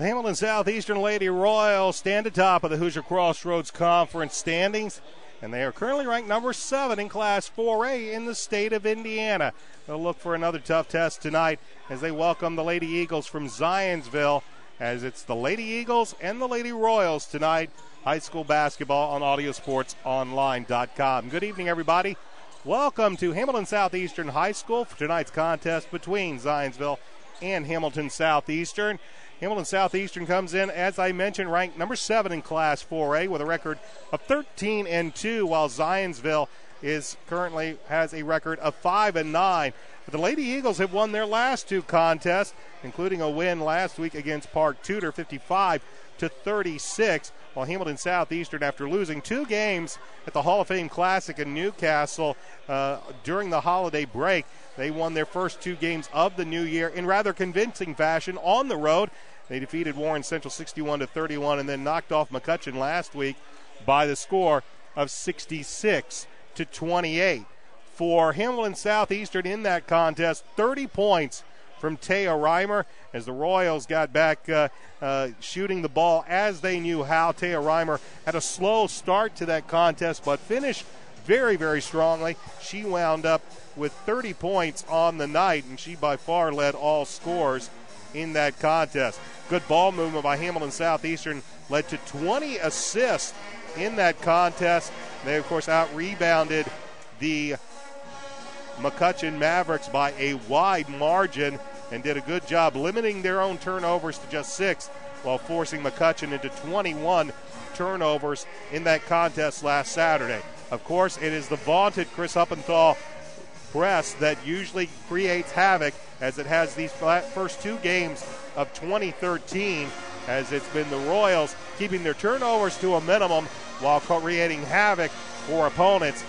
The Hamilton Southeastern Lady Royals stand atop of the Hoosier Crossroads Conference standings, and they are currently ranked number 7 in Class 4A in the state of Indiana. They'll look for another tough test tonight as they welcome the Lady Eagles from Zionsville, as it's the Lady Eagles and the Lady Royals tonight. High school basketball on audiosportsonline.com. Good evening, everybody. Welcome to Hamilton Southeastern High School for tonight's contest between Zionsville and Hamilton Southeastern. Hamilton Southeastern comes in, as I mentioned, ranked number 7 in Class 4A with a record of 13-2, while Zionsville currently has a record of 5-9. But the Lady Eagles have won their last 2 contests, including a win last week against Park Tudor, 55-36. While Hamilton Southeastern, after losing 2 games at the Hall of Fame Classic in Newcastle during the holiday break, they won their first 2 games of the new year in rather convincing fashion on the road. They defeated Warren Central 61-31 and then knocked off McCutcheon last week by the score of 66-28. For Hamilton Southeastern in that contest, 30 points from Taya Reimer as the Royals got back shooting the ball as they knew how. Taya Reimer had a slow start to that contest but finished very, very strongly. She wound up with 30 points on the night, and she by far led all scorers in that contest. Good ball movement by Hamilton Southeastern led to 20 assists in that contest. They, of course, out-rebounded the McCutcheon Mavericks by a wide margin and did a good job limiting their own turnovers to just 6 while forcing McCutcheon into 21 turnovers in that contest last Saturday. Of course, it is the vaunted Chris Huppenthal press that usually creates havoc, as it has these first 2 games of 2013, as it's been the Royals keeping their turnovers to a minimum while creating havoc for opponents.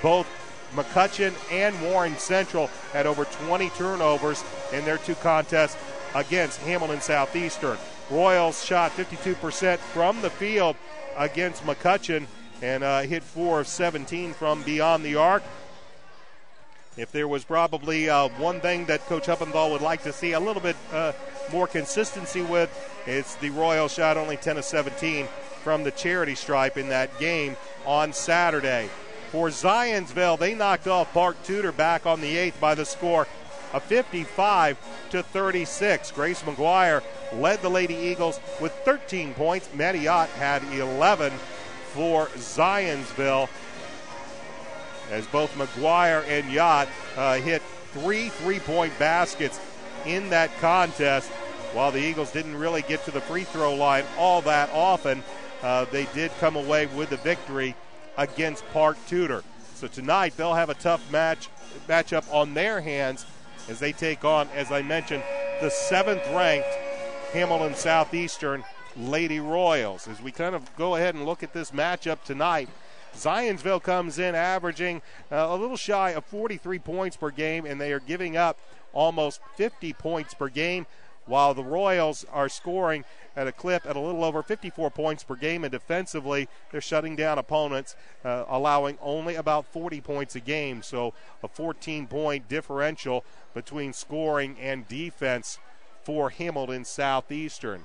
Both McCutcheon and Warren Central had over 20 turnovers in their 2 contests against Hamilton Southeastern. Royals shot 52% from the field against McCutcheon and hit 4 of 17 from beyond the arc. If there was probably one thing that Coach Huppenthal would like to see a little bit more consistency with, it's the Royals shot only 10 of 17 from the charity stripe in that game on Saturday. For Zionsville, they knocked off Park Tudor back on the 8th by the score of 55-36. Grace McGuire led the Lady Eagles with 13 points. Maddie Ott had 11 for Zionsville, as both McGuire and Yacht hit 3 3-point baskets in that contest. While the Eagles didn't really get to the free throw line all that often, they did come away with the victory against Park Tudor. So tonight they'll have a tough matchup on their hands as they take on, as I mentioned, the 7th-ranked Hamilton Southeastern Lady Royals. As we kind of go ahead and look at this matchup tonight, Zionsville comes in averaging a little shy of 43 points per game, and they are giving up almost 50 points per game, while the Royals are scoring at a clip at a little over 54 points per game, and defensively they're shutting down opponents, allowing only about 40 points a game. So a 14-point differential between scoring and defense for Hamilton Southeastern.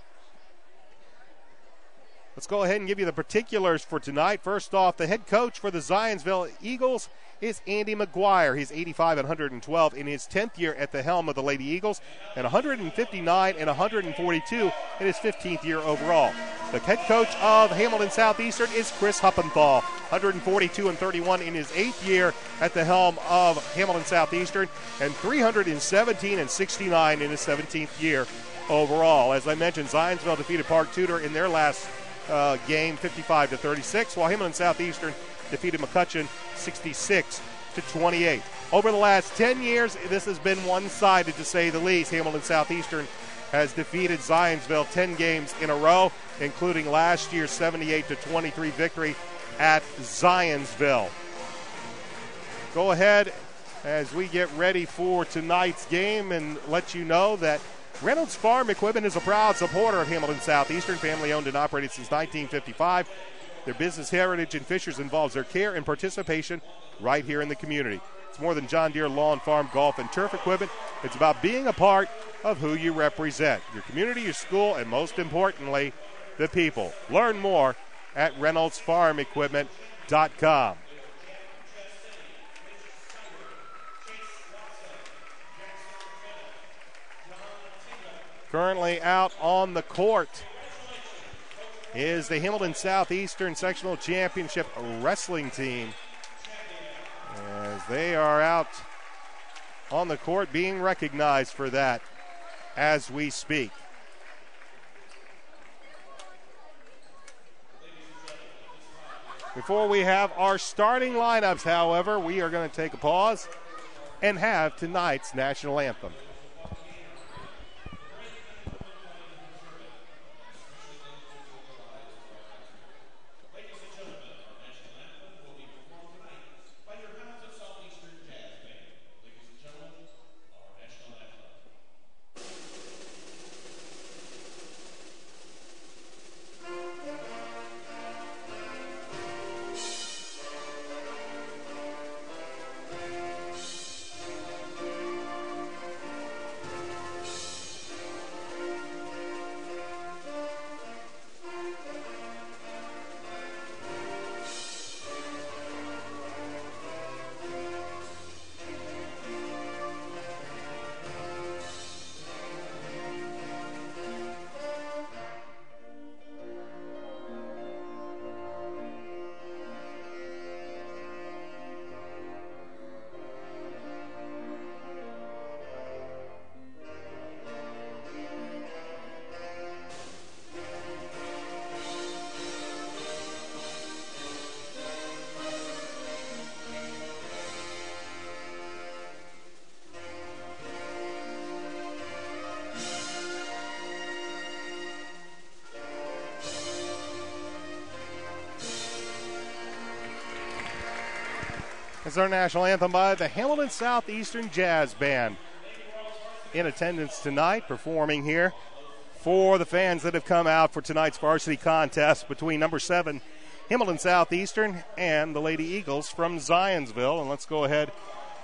Let's go ahead and give you the particulars for tonight. First off, the head coach for the Zionsville Eagles is Andy McGuire. He's 85 and 112 in his 10th year at the helm of the Lady Eagles, and 159 and 142 in his 15th year overall. The head coach of Hamilton Southeastern is Chris Huppenthal, 142 and 31 in his 8th year at the helm of Hamilton Southeastern, and 317 and 69 in his 17th year overall. As I mentioned, Zionsville defeated Park Tudor in their last game 55-36, while Hamilton Southeastern defeated McCutcheon 66-28. Over the last 10 years, this has been one-sided, to say the least. Hamilton Southeastern has defeated Zionsville 10 games in a row, including last year's 78-23 victory at Zionsville. Go ahead as we get ready for tonight's game and let you know that Reynolds Farm Equipment is a proud supporter of Hamilton Southeastern, family owned and operated since 1955. Their business heritage in Fishers involves their care and participation right here in the community. It's more than John Deere Lawn, Farm, Golf, and Turf equipment. It's about being a part of who you represent, your community, your school, and most importantly, the people. Learn more at ReynoldsFarmEquipment.com. Currently out on the court is the Hamilton Southeastern Sectional Championship wrestling team, as they are out on the court being recognized for that as we speak. Before we have our starting lineups, however, we are going to take a pause and have tonight's national anthem. It's our national anthem by the Hamilton Southeastern Jazz Band. In attendance tonight, performing here for the fans that have come out for tonight's varsity contest between number 7, Hamilton Southeastern, and the Lady Eagles from Zionsville. And let's go ahead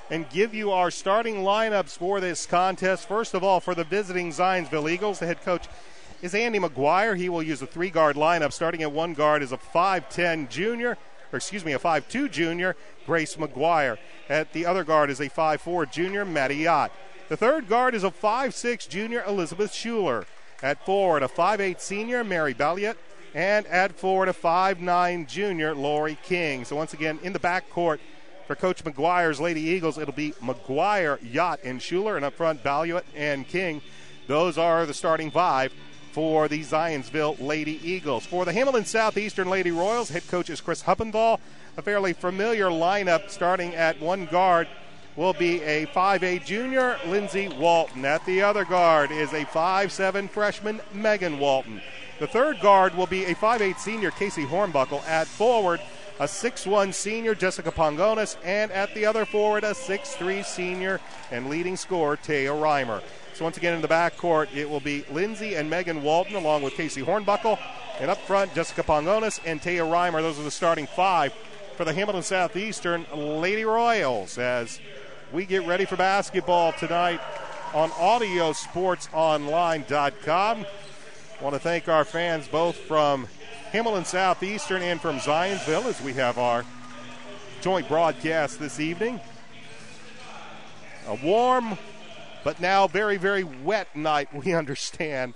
and give you our starting lineups for this contest. First of all, for the visiting Zionsville Eagles, the head coach is Andy McGuire. He will use a 3-guard lineup. Starting at 1 guard is a 5'10 junior. A 5'2 junior, Grace McGuire. At the other guard is a 5'4 junior, Maddie Yott. The third guard is a 5'6 junior, Elizabeth Schuler. At forward, a 5'8 senior, Mary Balliet. And at forward, a 5'9 junior, Lori King. So once again, in the backcourt for Coach McGuire's Lady Eagles, it'll be McGuire, Yott, and Schuler. And up front, Balliet and King. Those are the starting 5 for the Zionsville Lady Eagles. For the Hamilton Southeastern Lady Royals, head coach is Chris Huppenthal. A fairly familiar lineup starting at 1 guard will be a 5'8 junior, Lindsay Walton. At the other guard is a 5'7 freshman, Megan Walton. The third guard will be a 5'8 senior, Casey Hornbuckle. At forward, a 6'1 senior, Jessica Pongonis. And at the other forward, a 6'3 senior and leading scorer, Taya Reimer. So once again in the backcourt, it will be Lindsay and Megan Walton along with Casey Hornbuckle. And up front, Jessica Pongonis and Taya Reimer. Those are the starting 5 for the Hamilton Southeastern Lady Royals as we get ready for basketball tonight on AudioSportsOnline.com. I want to thank our fans both from Hamilton Southeastern and from Zionsville as we have our joint broadcast this evening. A warm but now very, very wet night, we understand,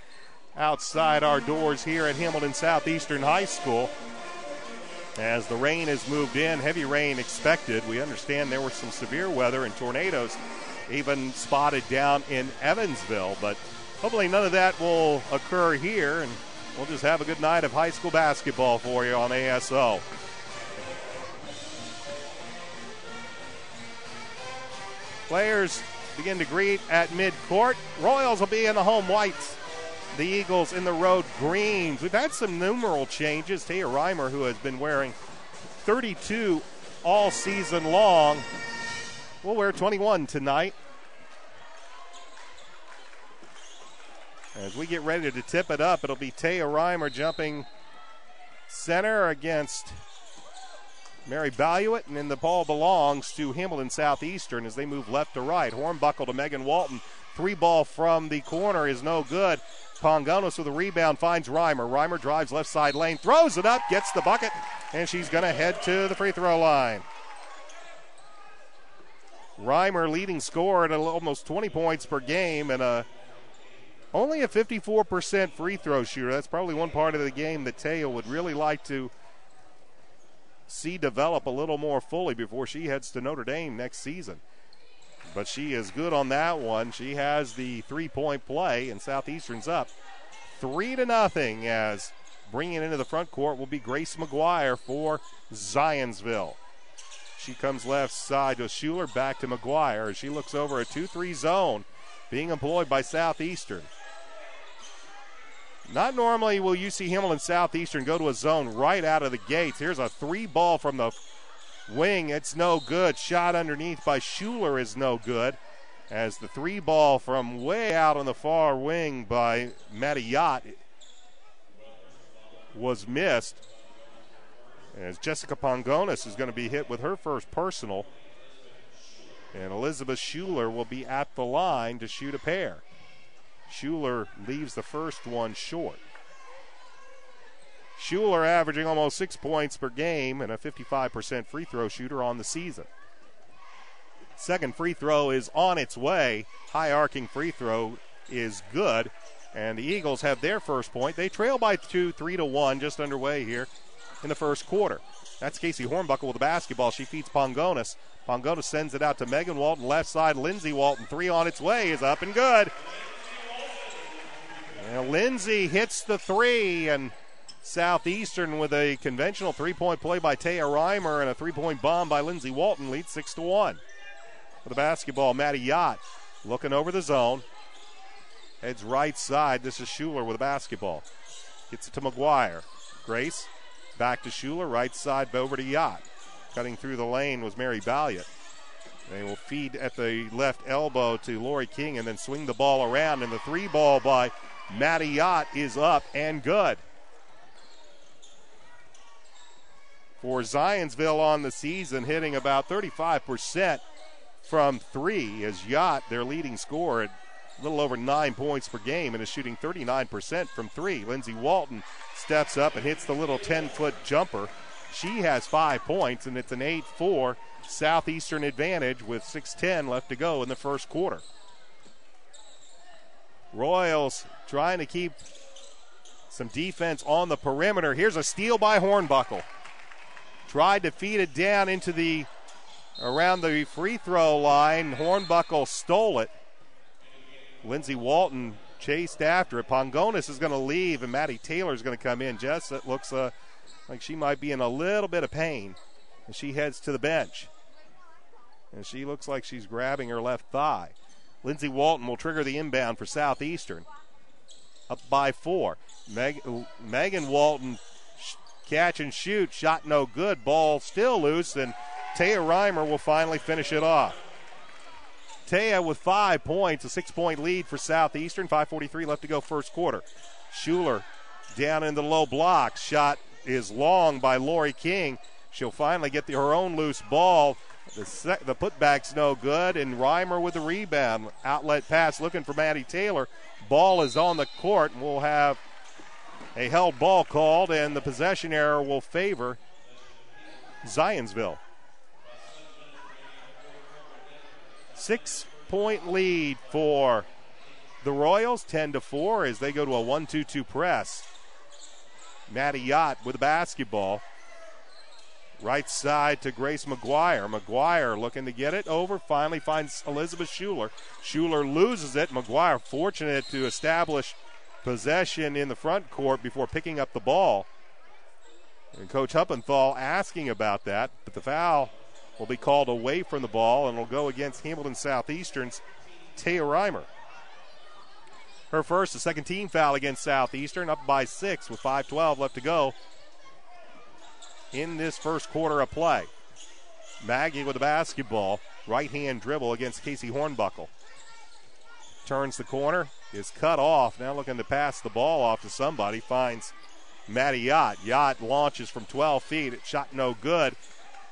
outside our doors here at Hamilton Southeastern High School. As the rain has moved in, heavy rain expected. We understand there were some severe weather and tornadoes even spotted down in Evansville. But hopefully none of that will occur here, and we'll just have a good night of high school basketball for you on ASO. Players begin to greet at midcourt. Royals will be in the home whites. The Eagles in the road greens. We've had some numeral changes. Taya Reimer, who has been wearing 32 all season long, will wear 21 tonight. As we get ready to tip it up, it'll be Taya Reimer jumping center against Mary Baluit, and then the ball belongs to Hamilton Southeastern as they move left to right. Hornbuckle to Megan Walton. 3-ball from the corner is no good. Pongonos with a rebound finds Reimer. Reimer drives left side lane, throws it up, gets the bucket, and she's going to head to the free throw line. Reimer leading scorer at almost 20 points per game and only a 54% free throw shooter. That's probably one part of the game that Taya would really like to see develop a little more fully before she heads to Notre Dame next season. But she is good on that one. She has the three-point play, and Southeastern's up 3-0 as bringing it into the front court will be Grace McGuire for Zionsville. She comes left side to Schuler, back to McGuire as she looks over a 2-3 zone being employed by Southeastern. Not normally will you see Hamilton Southeastern go to a zone right out of the gates. Here's a 3-ball from the wing. It's no good. Shot underneath by Schuler is no good. As the 3-ball from way out on the far wing by Maddie Yacht was missed. As Jessica Pongonis is going to be hit with her first personal. And Elizabeth Schuler will be at the line to shoot a pair. Schuler leaves the first one short. Schuler averaging almost 6 points per game and a 55% free throw shooter on the season. Second free throw is on its way. High arcing free throw is good. And the Eagles have their first point. They trail by 2, 3-1, just underway here in the first quarter. That's Casey Hornbuckle with the basketball. She feeds Pongonis. Pongonis sends it out to Megan Walton, left side. Lindsey Walton, 3 on its way, is up and good. And Lindsey hits the 3, and Southeastern with a conventional 3-point play by Taya Reimer and a 3-point bomb by Lindsey Walton leads 6-1. For the basketball, Maddie Yacht looking over the zone. Heads right side. This is Schuler with the basketball. Gets it to McGuire. Grace back to Schuler, right side over to Yacht. Cutting through the lane was Mary Balliot. They will feed at the left elbow to Lori King and then swing the ball around, and the 3-ball by Maddie Yacht is up and good. For Zionsville on the season, hitting about 35% from 3 as Yacht, their leading scorer, at a little over 9 points per game and is shooting 39% from 3. Lindsey Walton steps up and hits the little 10-foot jumper. She has 5 points, and it's an 8-4 Southeastern advantage with 6:10 left to go in the first quarter. Royals trying to keep some defense on the perimeter. Here's a steal by Hornbuckle. Tried to feed it down into around the free throw line. Hornbuckle stole it. Lindsey Walton chased after it. Pongonis is going to leave, and Maddie Taylor is going to come in. Jess, it looks like she might be in a little bit of pain as she heads to the bench. And she looks like she's grabbing her left thigh. Lindsey Walton will trigger the inbound for Southeastern. Up by 4. Megan Walton catch and shoot. Shot no good. Ball still loose, and Taya Reimer will finally finish it off. Taya with 5 points, a 6-point lead for Southeastern. 5:43 left to go first quarter. Schuler down in the low block. Shot is long by Lori King. She'll finally get her own loose ball. The putback's no good, and Reimer with the rebound. Outlet pass looking for Maddie Taylor. Ball is on the court, and we'll have a held ball called, and the possession error will favor Zionsville. 6-point lead for the Royals, 10-4 as they go to a 1-2-2 press. Maddie Yacht with the basketball. Right side to Grace McGuire. McGuire looking to get it over. Finally finds Elizabeth Schuler. Schuler loses it. McGuire fortunate to establish possession in the front court before picking up the ball. And Coach Huppenthal asking about that, but the foul will be called away from the ball and will go against Hamilton Southeastern's Taya Reimer. Her first, the second team foul against Southeastern, up by 6 with 5:12 left to go in this first quarter of play. Maggie with the basketball. Right-hand dribble against Casey Hornbuckle. Turns the corner, is cut off. Now looking to pass the ball off to somebody. Finds Maddie Yacht. Yacht launches from 12 feet. It shot no good.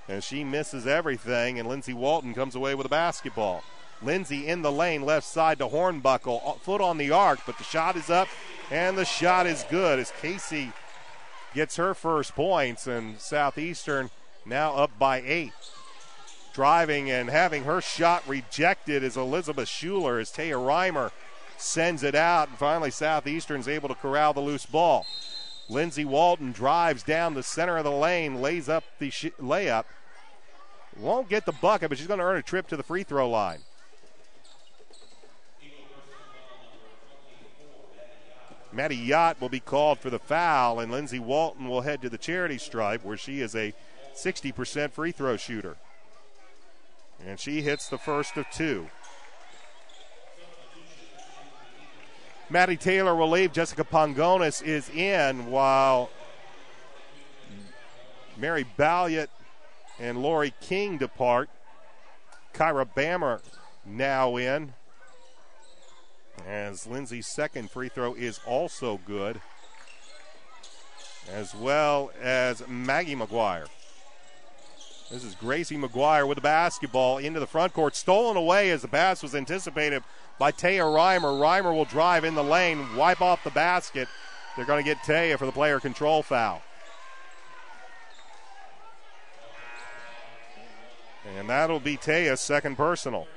And she misses everything, and Lindsey Walton comes away with a basketball. Lindsey in the lane, left side to Hornbuckle. Foot on the arc, but the shot is up, and the shot is good as Casey gets her first points, and Southeastern now up by 8. Driving and having her shot rejected is Elizabeth Schuler as Taya Reimer sends it out, and finally Southeastern's able to corral the loose ball. Lindsey Walton drives down the center of the lane, lays up the layup. Won't get the bucket, but she's going to earn a trip to the free throw line. Maddie Yacht will be called for the foul, and Lindsey Walton will head to the charity stripe where she is a 60% free throw shooter. And she hits the first of 2. Maddie Taylor will leave. Jessica Pongonis is in, while Mary Balliot and Lori King depart. Kyra Bammer now in, as Lindsay's second free throw is also good, as well as Maggie McGuire. This is Gracie McGuire with the basketball into the front court. Stolen away as the pass was anticipated by Taya Reimer. Reimer will drive in the lane, wipe off the basket. They're going to get Taya for the player control foul. And that'll be Taya's second personal.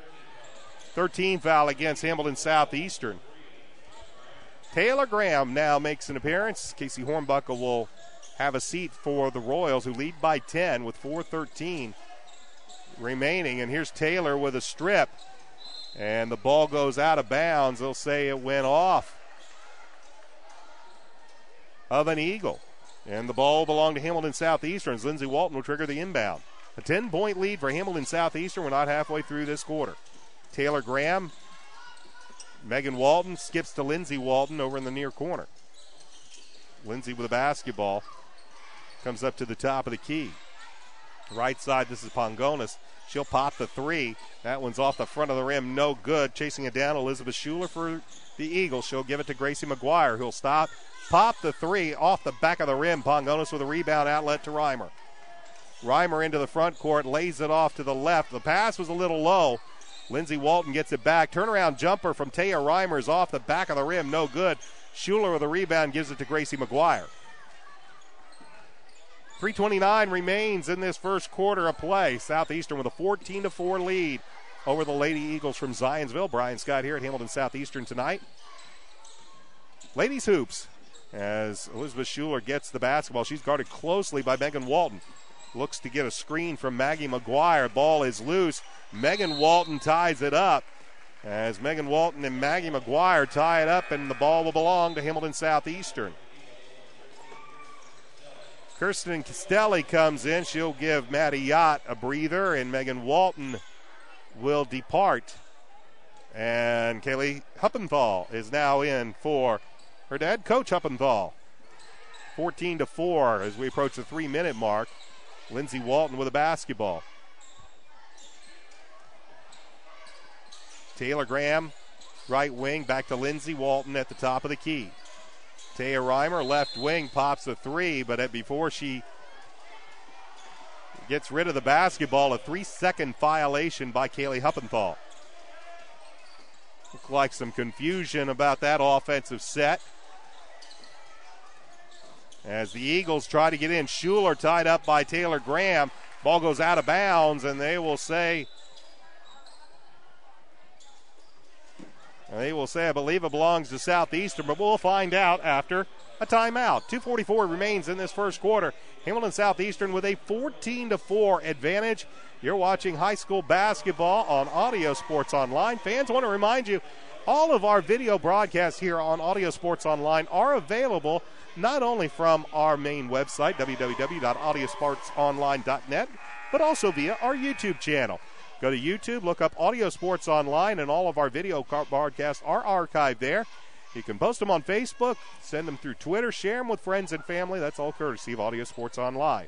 13 foul against Hamilton Southeastern. Taylor Graham now makes an appearance. Casey Hornbuckle will have a seat for the Royals, who lead by 10 with 4:13 remaining. And here's Taylor with a strip. And the ball goes out of bounds. They'll say it went off of an Eagle. And the ball belonged to Hamilton Southeastern. Lindsey Walton will trigger the inbound. A 10-point lead for Hamilton Southeastern. We're not halfway through this quarter. Taylor Graham, Megan Walton skips to Lindsey Walton over in the near corner. Lindsey with a basketball. Comes up to the top of the key. Right side, this is Pongonis. She'll pop the three. That one's off the front of the rim, no good. Chasing it down, Elizabeth Schuler for the Eagles. She'll give it to Gracie McGuire, who'll stop. Pop the three off the back of the rim. Pongonis with a rebound outlet to Reimer. Reimer into the front court, lays it off to the left. The pass was a little low. Lindsey Walton gets it back. Turnaround jumper from Taya Reimer is off the back of the rim, no good. Schuler with a rebound gives it to Gracie McGuire. 3:29 remains in this first quarter of play. Southeastern with a 14-4 lead over the Lady Eagles from Zionsville. Brian Scott here at Hamilton Southeastern tonight. Ladies hoops as Elizabeth Schuler gets the basketball. She's guarded closely by Megan Walton. Looks to get a screen from Maggie McGuire. Ball is loose. Megan Walton ties it up. As Megan Walton and Maggie McGuire tie it up, and the ball will belong to Hamilton Southeastern. Kirsten Castelli comes in. She'll give Maddie Yacht a breather, and Megan Walton will depart. And Kaylee Huppenthal is now in for her dad, Coach Huppenthal. 14-4 as we approach the 3-minute mark. Lindsey Walton with a basketball. Taylor Graham, right wing, back to Lindsey Walton at the top of the key. Taya Reimer, left wing, pops a three, but before she gets rid of the basketball, a 3-second violation by Kaylee Huppenthal. Looked like some confusion about that offensive set. As the Eagles try to get in, Schuler tied up by Taylor Graham. Ball goes out of bounds, and they will say, I believe it belongs to Southeastern, but we'll find out after a timeout. 2:44 remains in this first quarter. Hamilton Southeastern with a 14-4 advantage. You're watching high school basketball on Audio Sports Online. Fans, I want to remind you, all of our video broadcasts here on Audio Sports Online are available not only from our main website, www.audiosportsonline.net, but also via our YouTube channel. Go to YouTube, look up Audio Sports Online, and all of our video broadcasts are archived there. You can post them on Facebook, send them through Twitter, share them with friends and family. That's all courtesy of Audio Sports Online.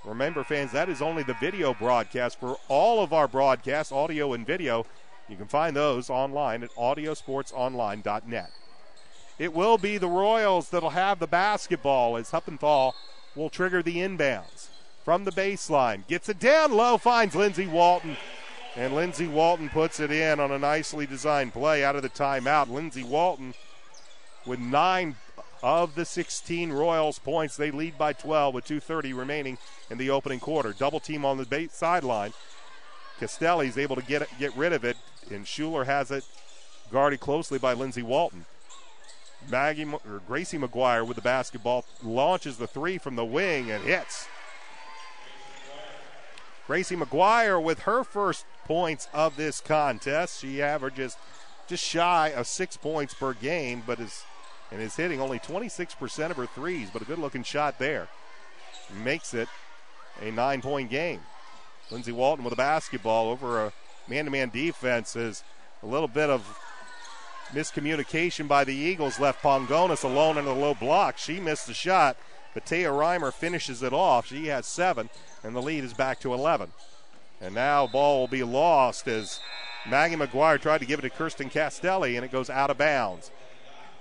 Remember, fans, that is only the video broadcast. For all of our broadcasts, audio and video, you can find those online at audiosportsonline.net. It will be the Royals that'll have the basketball as Huppenthal will trigger the inbounds. from the baseline. Gets it down low, finds Lindsey Walton. And Lindsey Walton puts it in on a nicely designed play out of the timeout. Lindsey Walton with 9 of the 16 Royals points. They lead by 12 with 2:30 remaining in the opening quarter. Double team on the sideline. Castelli's able to get rid of it, and Schuler has it guarded closely by Lindsey Walton. Gracie McGuire with the basketball launches the three from the wing and hits. Gracie McGuire with her first points of this contest. She averages just shy of 6 points per game, but is hitting only 26% of her threes, but a good-looking shot there. Makes it a 9-point game. Lindsey Walton with the basketball over a man-to-man defense. Is a little bit of miscommunication by the Eagles. Left Pongonis alone in the low block. She missed the shot, but Taya Reimer finishes it off. She has 7, and the lead is back to 11. And now ball will be lost as Maggie McGuire tried to give it to Kirsten Castelli, and it goes out of bounds.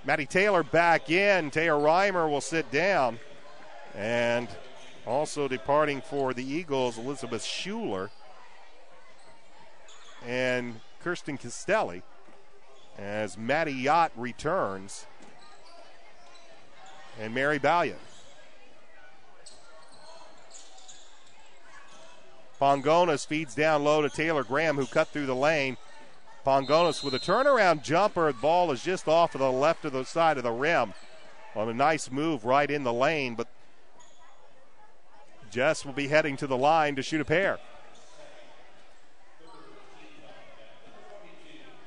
Maddie Taylor back in. Taya Reimer will sit down. And also departing for the Eagles, Elizabeth Schuler and Kirsten Castelli, as Maddie Yacht returns, and Mary Balliet. Pongonis feeds down low to Taylor Graham, who cut through the lane. Pongonis with a turnaround jumper. The ball is just off of the left of the side of the rim on a nice move right in the lane, but Jess will be heading to the line to shoot a pair.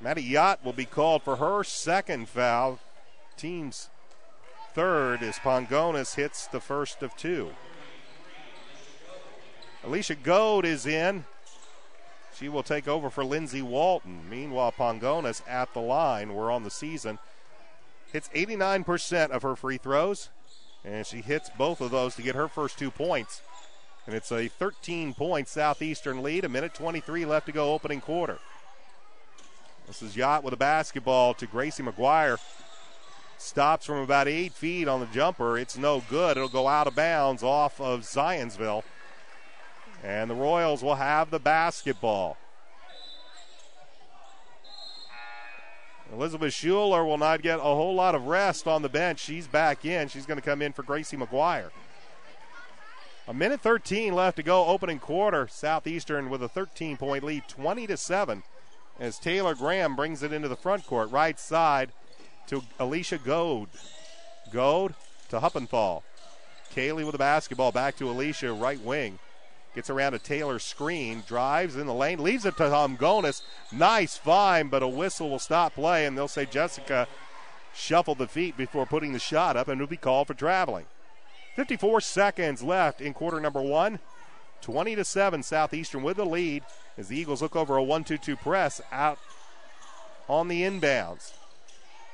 Maddie Yacht will be called for her second foul. Team's third as Pongonis hits the first of 2. Alicia Goad is in. She will take over for Lindsey Walton. Meanwhile, Pongonis at the line. We're on the season. Hits 89% of her free throws, and she hits both of those to get her first 2 points. And it's a 13-point Southeastern lead. 1:23 left to go opening quarter. This is Yacht with a basketball to Gracie McGuire. Stops from about 8 feet on the jumper. It's no good. It'll go out of bounds off of Zionsville. And the Royals will have the basketball. Elizabeth Schuler will not get a whole lot of rest on the bench. She's back in. She's going to come in for Gracie McGuire. 1:13 left to go opening quarter. Southeastern with a 13-point lead, 20-7, as Taylor Graham brings it into the front court. Right side to Alicia Goad. Goad to Huppenthal. Kaylee with the basketball back to Alicia, right wing. Gets around a Taylor screen, drives in the lane, leaves it to Pongonis. Nice find, but a whistle will stop play, and they'll say Jessica shuffled the feet before putting the shot up and will be called for traveling. 54 seconds left in quarter number 1. 20-7, Southeastern with the lead as the Eagles look over a 1-2-2 press out on the inbounds.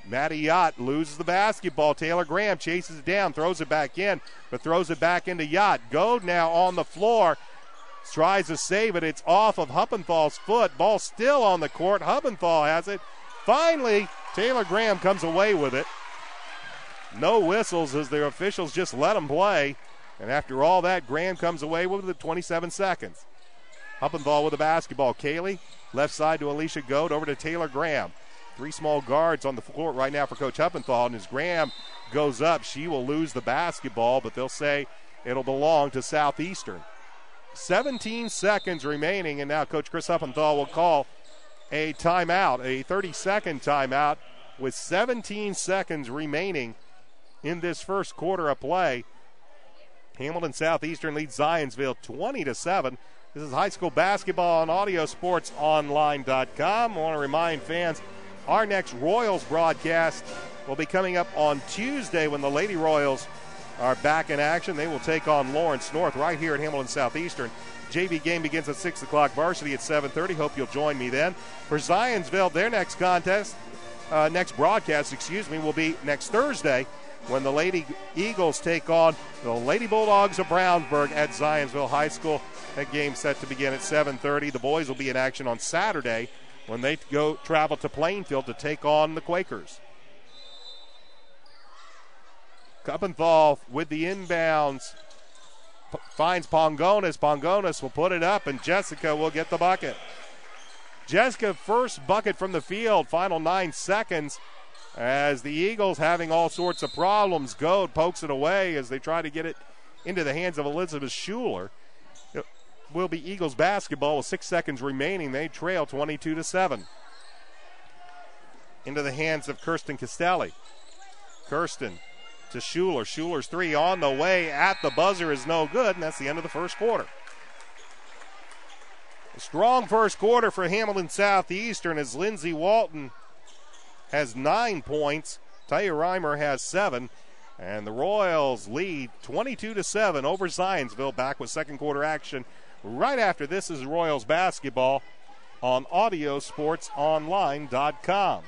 Maddie Yacht loses the basketball. Taylor Graham chases it down, throws it back in, but throws it back into Yacht. Goad now on the floor. Tries to save it. It's off of Huppenthal's foot. Ball still on the court. Huppenthal has it. Finally, Taylor Graham comes away with it. No whistles as their officials just let him play. And after all that, Graham comes away with it 27 seconds. Huppenthal with the basketball. Kaylee, left side to Alicia Goad, over to Taylor Graham. 3 small guards on the floor right now for Coach Huppenthal. And as Graham goes up, she will lose the basketball, but they'll say it'll belong to Southeastern. 17 seconds remaining, and now Coach Chris Huppenthal will call a timeout, a 30-second timeout with 17 seconds remaining in this first quarter of play. Hamilton Southeastern leads Zionsville 20-7. This is high school basketball on AudioSportsOnline.com. I want to remind fans, our next Royals broadcast will be coming up on Tuesday when the Lady Royals are back in action. They will take on Lawrence North right here at Hamilton Southeastern. JV game begins at 6 o'clock, varsity at 7:30. Hope you'll join me then. For Zionsville, their next broadcast, will be next Thursday when the Lady Eagles take on the Lady Bulldogs of Brownsburg at Zionsville High School. That game set to begin at 7:30. The boys will be in action on Saturday when they travel to Plainfield to take on the Quakers. Huppenthal with the inbounds finds Pongonis. Pongonis will put it up, and Jessica will get the bucket. Jessica, first bucket from the field, final 9 seconds. As the Eagles having all sorts of problems. Goad pokes it away as they try to get it into the hands of Elizabeth Schuler. It will be Eagles basketball with 6 seconds remaining. They trail 22-7. Into the hands of Kirsten Castelli. Kirsten to Schuler. Schuler's three on the way at the buzzer is no good, and that's the end of the first quarter. A strong first quarter for Hamilton Southeastern as Lindsey Walton has 9 points. Taya Reimer has 7. And the Royals lead 22-7 over Zionsville. Back with second quarter action right after this is Royals basketball on AudioSportsOnline.com.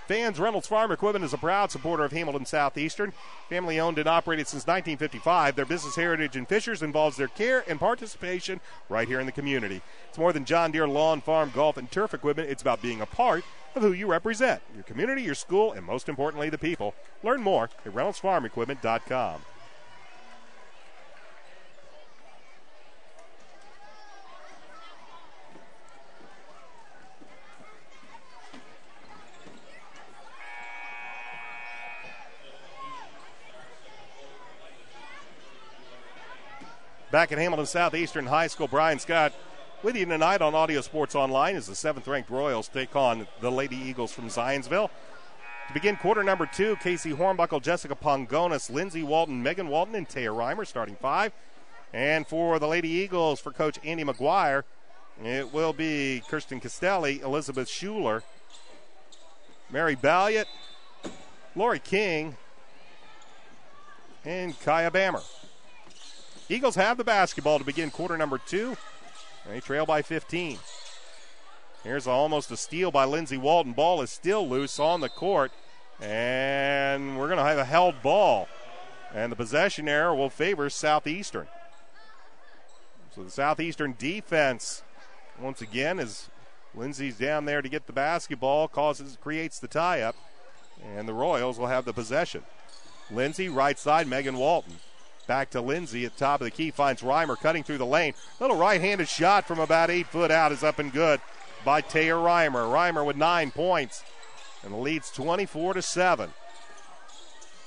Fans Reynolds Farm Equipment is a proud supporter of Hamilton Southeastern. Family owned and operated since 1955. Their business heritage in Fishers involves their care and participation right here in the community. It's more than John Deere lawn, farm, golf, and turf equipment. It's about being a part of who you represent, your community, your school, and most importantly, the people. Learn more at ReynoldsFarmEquipment.com. Back at Hamilton Southeastern High School, Brian Scott with you tonight on Audio Sports Online as the 7th-ranked Royals take on the Lady Eagles from Zionsville. To begin quarter number 2, Casey Hornbuckle, Jessica Pongonis, Lindsey Walton, Megan Walton, and Taya Reimer starting 5. And for the Lady Eagles, for Coach Andy McGuire, it will be Kirsten Castelli, Elizabeth Schuler, Mary Balliot, Lori King, and Kaya Bammer. Eagles have the basketball to begin quarter number 2. They trail by 15. Here's almost a steal by Lindsey Walton. Ball is still loose on the court. And we're going to have a held ball. And the possession error will favor Southeastern. So the Southeastern defense, once again, as Lindsey's down there to get the basketball, creates the tie-up. And the Royals will have the possession. Lindsey, right side, Megan Walton. Back to Lindsey at the top of the key, finds Reimer cutting through the lane. Little right-handed shot from about 8 foot out is up and good by Taya Reimer. Reimer with 9 points and leads 24-7.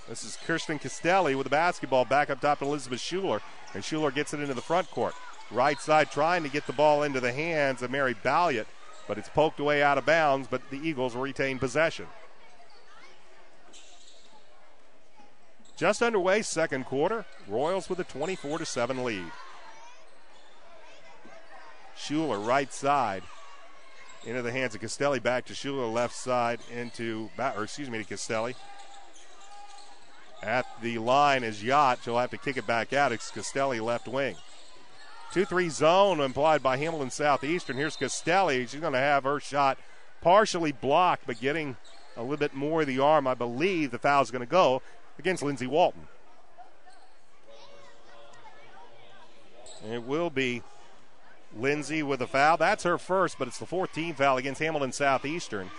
This is Kirsten Castelli with the basketball back up top to Elizabeth Schuler, and Schuler gets it into the front court. Right side trying to get the ball into the hands of Mary Balliot, but it's poked away out of bounds, but the Eagles retain possession. Just underway, second quarter. Royals with a 24-7 lead. Schuler, right side, into the hands of Castelli. Back to Schuler, left side, to Castelli. At the line is Yacht. She'll have to kick it back out. It's Castelli, left wing. 2-3 zone implied by Hamilton Southeastern. Here's Castelli. She's going to have her shot partially blocked, but getting a little bit more of the arm. I believe the foul's going to go against Lindsey Walton. It will be Lindsey with a foul. That's her first, but it's the 14th foul against Hamilton Southeastern.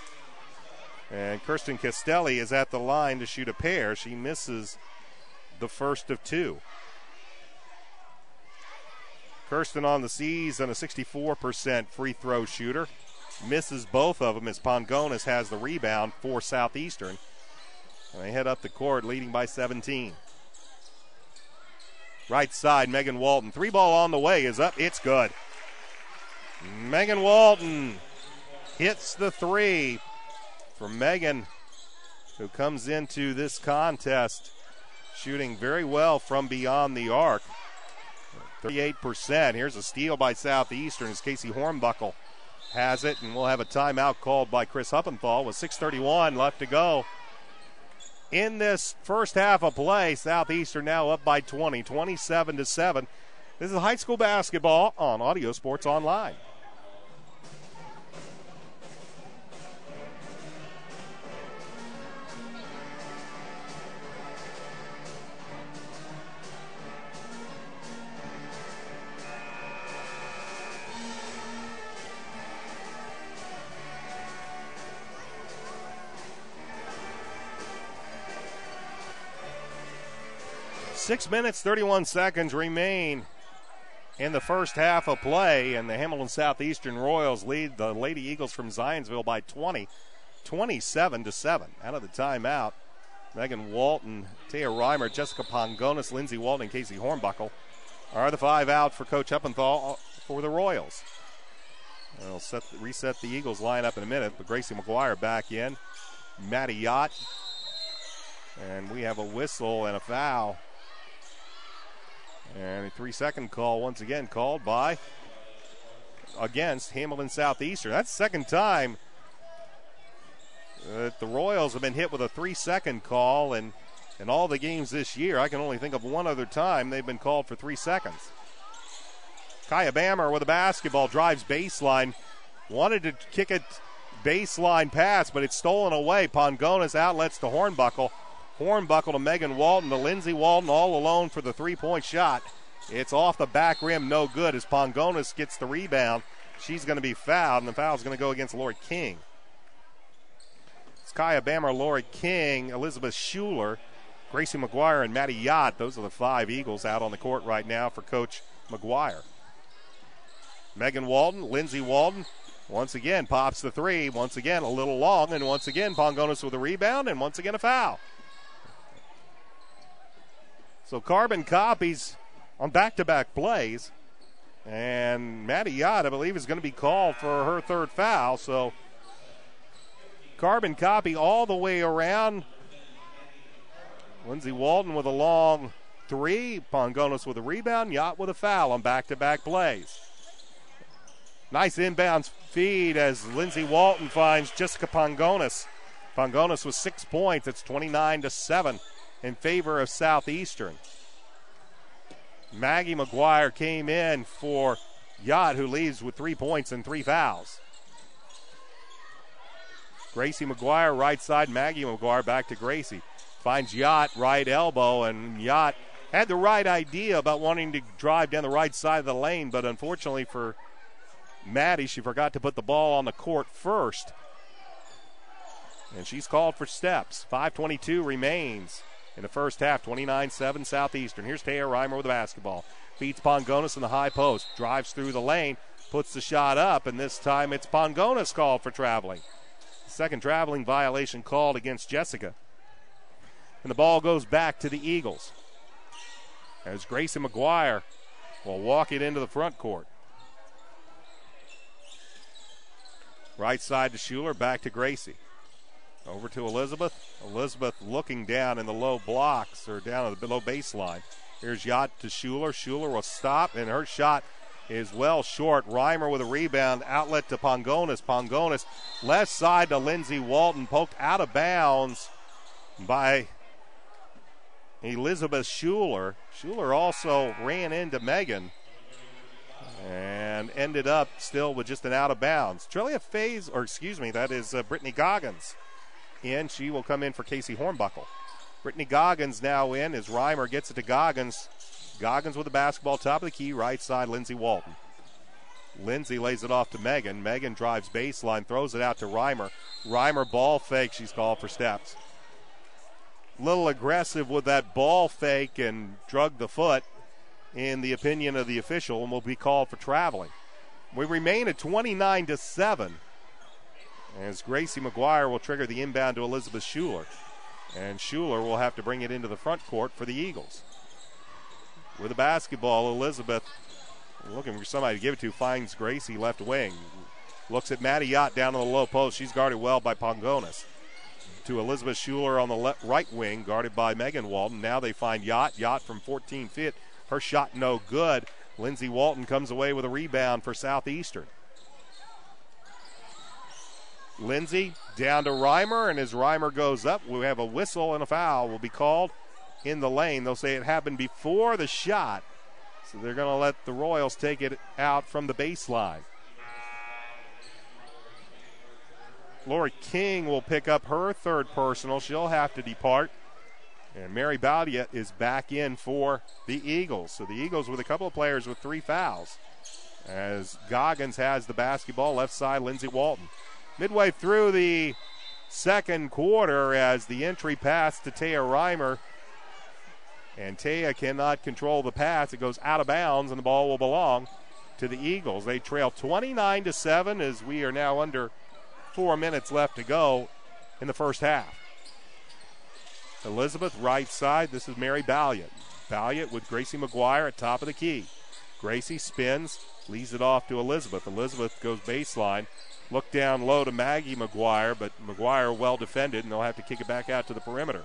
And Kirsten Castelli is at the line to shoot a pair. She misses the first of 2. Kirsten on the season, a 64% free throw shooter. Misses both of them as Pongonis has the rebound for Southeastern. And they head up the court, leading by 17. Right side, Megan Walton. 3 ball on the way is up. It's good. Megan Walton hits the 3 for Megan, who comes into this contest shooting very well from beyond the arc. 38%. Here's a steal by Southeastern as Casey Hornbuckle has it, and we'll have a timeout called by Chris Huppenthal with 6:31 left to go. In this first half of play, Southeastern now up by 20, 27-7. This is high school basketball on Audio Sports Online. 6 minutes, 31 seconds remain in the first half of play, and the Hamilton Southeastern Royals lead the Lady Eagles from Zionsville by 27-7. Out of the timeout, Megan Walton, Taya Reimer, Jessica Pongonis, Lindsay Walton, and Casey Hornbuckle are the 5 out for Coach Eppenthal for the Royals. They'll reset the Eagles lineup in a minute, but Gracie McGuire back in. Maddie Yacht. And we have a whistle and a foul. And a 3-second call once again called against Hamilton Southeastern. That's the second time that the Royals have been hit with a 3-second call, and in all the games this year, I can only think of one other time they've been called for 3 seconds. Kaya Bammer with a basketball, drives baseline, wanted to kick it baseline pass, but it's stolen away. Pongonis outlets to Hornbuckle. Hornbuckle to Megan Walton, to Lindsay Walton, all alone for the 3-point shot. It's off the back rim, no good, as Pongonis gets the rebound. She's going to be fouled, and the foul's going to go against Lori King. It's Kaya Bammer, Lori King, Elizabeth Schuler, Gracie McGuire, and Maddie Yacht. Those are the 5 Eagles out on the court right now for Coach McGuire. Megan Walton, Lindsay Walton, once again pops the 3. Once again a little long, and once again Pongonis with a rebound, and once again a foul. So carbon copies on back-to-back plays. And Maddie Yacht, I believe, is going to be called for her 3rd foul. So carbon copy all the way around. Lindsay Walton with a long 3. Pongonis with a rebound. Yacht with a foul on back-to-back plays. Nice inbounds feed as Lindsay Walton finds Jessica Pongonis. Pongonis with 6 points. It's 29-7. In favor of Southeastern. Maggie McGuire came in for Yacht, who leaves with 3 points and 3 fouls. Gracie McGuire right side, Maggie McGuire back to Gracie. Finds Yacht right elbow, and Yacht had the right idea about wanting to drive down the right side of the lane, but unfortunately for Maddie, she forgot to put the ball on the court first. And she's called for steps. 5:22 remains in the first half, 29-7 Southeastern. Here's Taya Reimer with the basketball. Feeds Pongonis in the high post. Drives through the lane. Puts the shot up, and this time it's Pongonis called for traveling. Second traveling violation called against Jessica. And the ball goes back to the Eagles, as Gracie McGuire will walk it into the front court. Right side to Schuler, back to Gracie. Over to Elizabeth. Elizabeth looking down in the low blocks, or down at the low baseline. Here's Yacht to Schuler. Schuler will stop, and her shot is well short. Reimer with a rebound, outlet to Pongonis. Pongonis left side to Lindsay Walton, poked out of bounds by Elizabeth Schuler. Schuler also ran into Megan and ended up still with just an out of bounds. Trillia Faze, that is Brittany Goggins. In. She will come in for Casey Hornbuckle. Brittany Goggins now in as Reimer gets it to Goggins. Goggins with the basketball, top of the key, right side, Lindsay Walton. Lindsay lays it off to Megan. Megan drives baseline, throws it out to Reimer. Reimer ball fake, she's called for steps. Little aggressive with that ball fake and drug the foot, in the opinion of the official, and will be called for traveling. We remain at 29-7. As Gracie McGuire will trigger the inbound to Elizabeth Schuler. And Schuler will have to bring it into the front court for the Eagles. With the basketball, Elizabeth, looking for somebody to give it to, finds Gracie left wing. Looks at Maddie Yacht down on the low post. She's guarded well by Pongonis. To Elizabeth Schuler on the right wing, guarded by Megan Walton. Now they find Yacht. Yacht from 14 feet. Her shot no good. Lindsay Walton comes away with a rebound for Southeastern. Lindsay down to Reimer, and as Reimer goes up, we have a whistle and a foul will be called in the lane. They'll say it happened before the shot, so they're going to let the Royals take it out from the baseline. Lori King will pick up her 3rd personal. She'll have to depart. And Mary Baudia is back in for the Eagles. So the Eagles with a couple of players with 3 fouls. As Goggins has the basketball, left side, Lindsay Walton. Midway through the second quarter, as the entry pass to Taya Reimer And Taya cannot control the pass. It goes out of bounds, and the ball will belong to the Eagles. They trail 29-7 as we are now under 4 minutes left to go in the first half. Elizabeth, right side. This is Mary Balliott. Balliott with Gracie McGuire at top of the key. Gracie spins, leaves it off to Elizabeth. Elizabeth goes baseline. Look down low to Maggie McGuire, but McGuire well defended, and they'll have to kick it back out to the perimeter.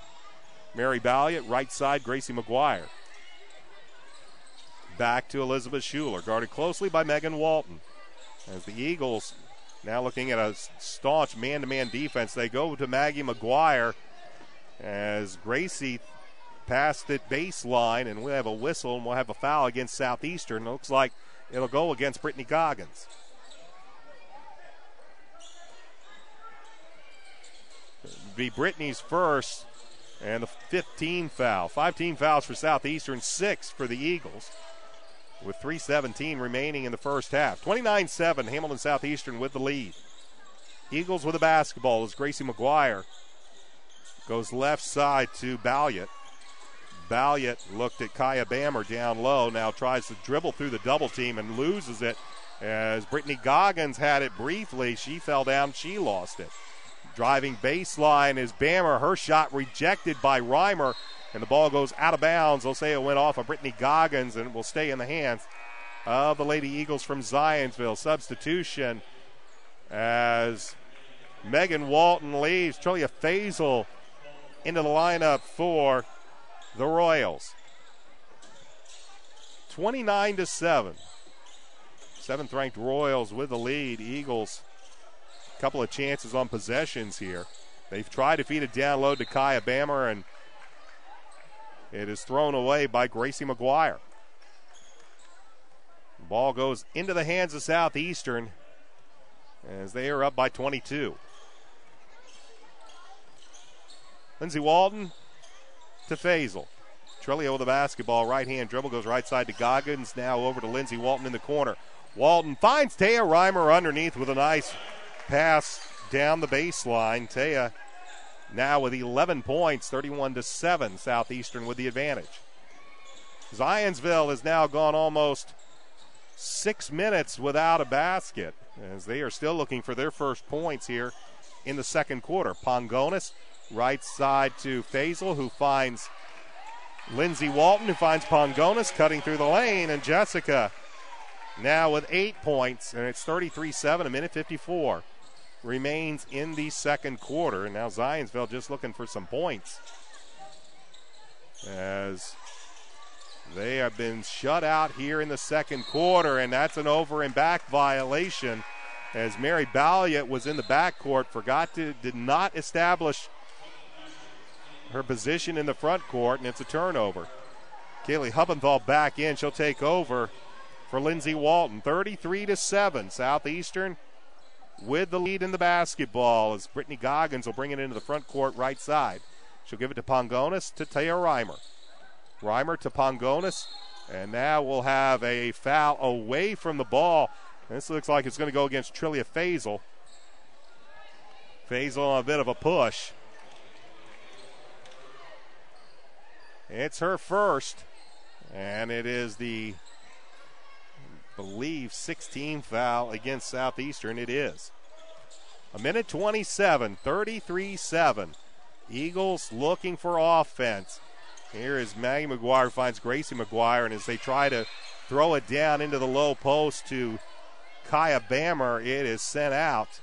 Mary Balliott, right side, Gracie McGuire. Back to Elizabeth Schuler, guarded closely by Megan Walton. As the Eagles now looking at a staunch man-to-man defense, they go to Maggie McGuire as Gracie passed it baseline, and we'll have a whistle, and we'll have a foul against Southeastern. It looks like it'll go against Brittany Goggins. It'll be Brittany's first, and the 15 foul. 5 team fouls for Southeastern, 6 for the Eagles, with 3:17 remaining in the first half. 29-7, Hamilton Southeastern with the lead. Eagles with the basketball as Gracie McGuire goes left side to Balliott. Balliott looked at Kaya Bammer down low, now tries to dribble through the double team and loses it as Brittany Goggins had it briefly. She fell down, she lost it. Driving baseline is Bammer, her shot rejected by Reimer, and the ball goes out of bounds. They'll say it went off of Brittany Goggins and will stay in the hands of the Lady Eagles from Zionsville. Substitution as Megan Walton leaves. Trillia Faisal into the lineup for the Royals. 29-7. 7th-ranked Royals with the lead. Eagles, a couple of chances on possessions here. They've tried to feed it down low to Kaya Bammer, and it is thrown away by Gracie McGuire. The ball goes into the hands of Southeastern as they are up by 22. Lindsey Walton to Faisal. Trillia with the basketball, right-hand dribble, goes right side to Goggins, now over to Lindsey Walton in the corner. Walton finds Taya Reimer underneath with a nice pass down the baseline. Taya now with 11 points, 31-7, Southeastern with the advantage. Zionsville has now gone almost 6 minutes without a basket as they are still looking for their first points here in the second quarter. Pongonis, right side to Faisal, who finds Lindsey Walton, who finds Pongonis cutting through the lane, and Jessica now with 8 points, and it's 33-7, a minute 54 remains in the second quarter. And now Zionsville just looking for some points as they have been shut out here in the second quarter, and that's an over and back violation as Mary Balliott was in the backcourt, did not establish her position in the front court, and it's a turnover. Kaylee Hubbenthal back in. She'll take over for Lindsey Walton. 33-7, Southeastern with the lead in the basketball as Brittany Goggins will bring it into the front court right side. She'll give it to Pongonis to Taya Reimer. Reimer to Pongonis, and now we'll have a foul away from the ball. This looks like it's going to go against Trillia Faisal. Faisal on a bit of a push. It's her first, and it is the, I believe, 16 foul against Southeastern. It is. A minute 27, 33-7. Eagles looking for offense. Here is Maggie McGuire, finds Gracie McGuire, and as they try to throw it down into the low post to Kaya Bammer, it is sent out.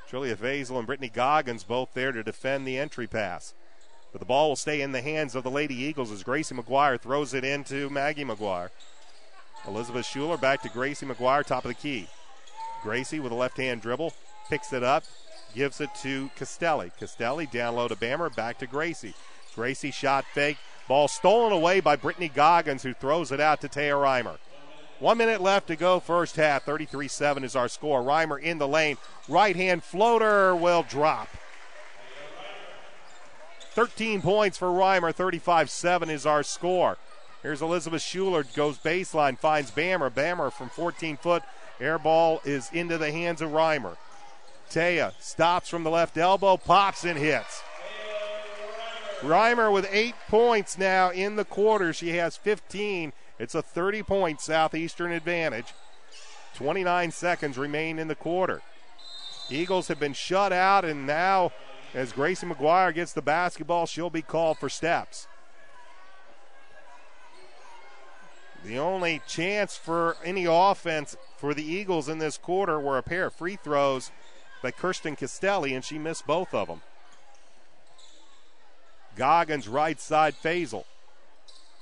Trillia Faisal and Brittany Goggins both there to defend the entry pass. But the ball will stay in the hands of the Lady Eagles as Gracie McGuire throws it into Maggie McGuire. Elizabeth Schuler back to Gracie McGuire, top of the key. Gracie with a left-hand dribble, picks it up, gives it to Castelli. Castelli down low to Bammer, back to Gracie. Gracie shot fake, ball stolen away by Brittany Goggins, who throws it out to Taya Reimer. 1 minute left to go, first half. 33-7 is our score. Reimer in the lane, right-hand floater will drop. 13 points for Reimer, 35-7 is our score. Here's Elizabeth Schuler, goes baseline, finds Bammer. Bammer from 14 foot, air ball is into the hands of Reimer. Taya stops from the left elbow, pops and hits. Reimer with 8 points now in the quarter. She has 15. It's a 30-point Southeastern advantage. 29 seconds remain in the quarter. Eagles have been shut out, and now as Gracie McGuire gets the basketball, she'll be called for steps. The only chance for any offense for the Eagles in this quarter were a pair of free throws by Kirsten Castelli, and she missed both of them. Goggins right side Faisal.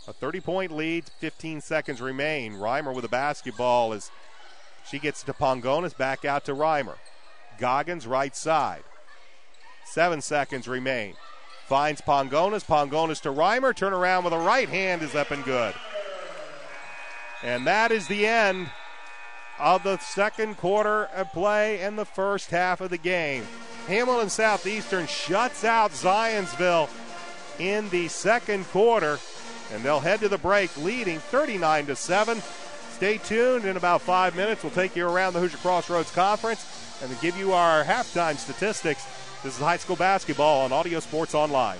A 30-point lead, 15 seconds remain. Reimer with the basketball as she gets to Pongonis, back out to Reimer. Goggins right side. 7 seconds remain. Finds Pongonis. Pongonis to Reimer. Turn around with a right hand is up and good. And that is the end of the second quarter of play and the first half of the game. Hamilton Southeastern shuts out Zionsville in the second quarter, and they'll head to the break leading 39-7. Stay tuned. In about 5 minutes, we'll take you around the Hoosier Crossroads Conference and to give you our halftime statistics. This is high school basketball on Audio Sports Online.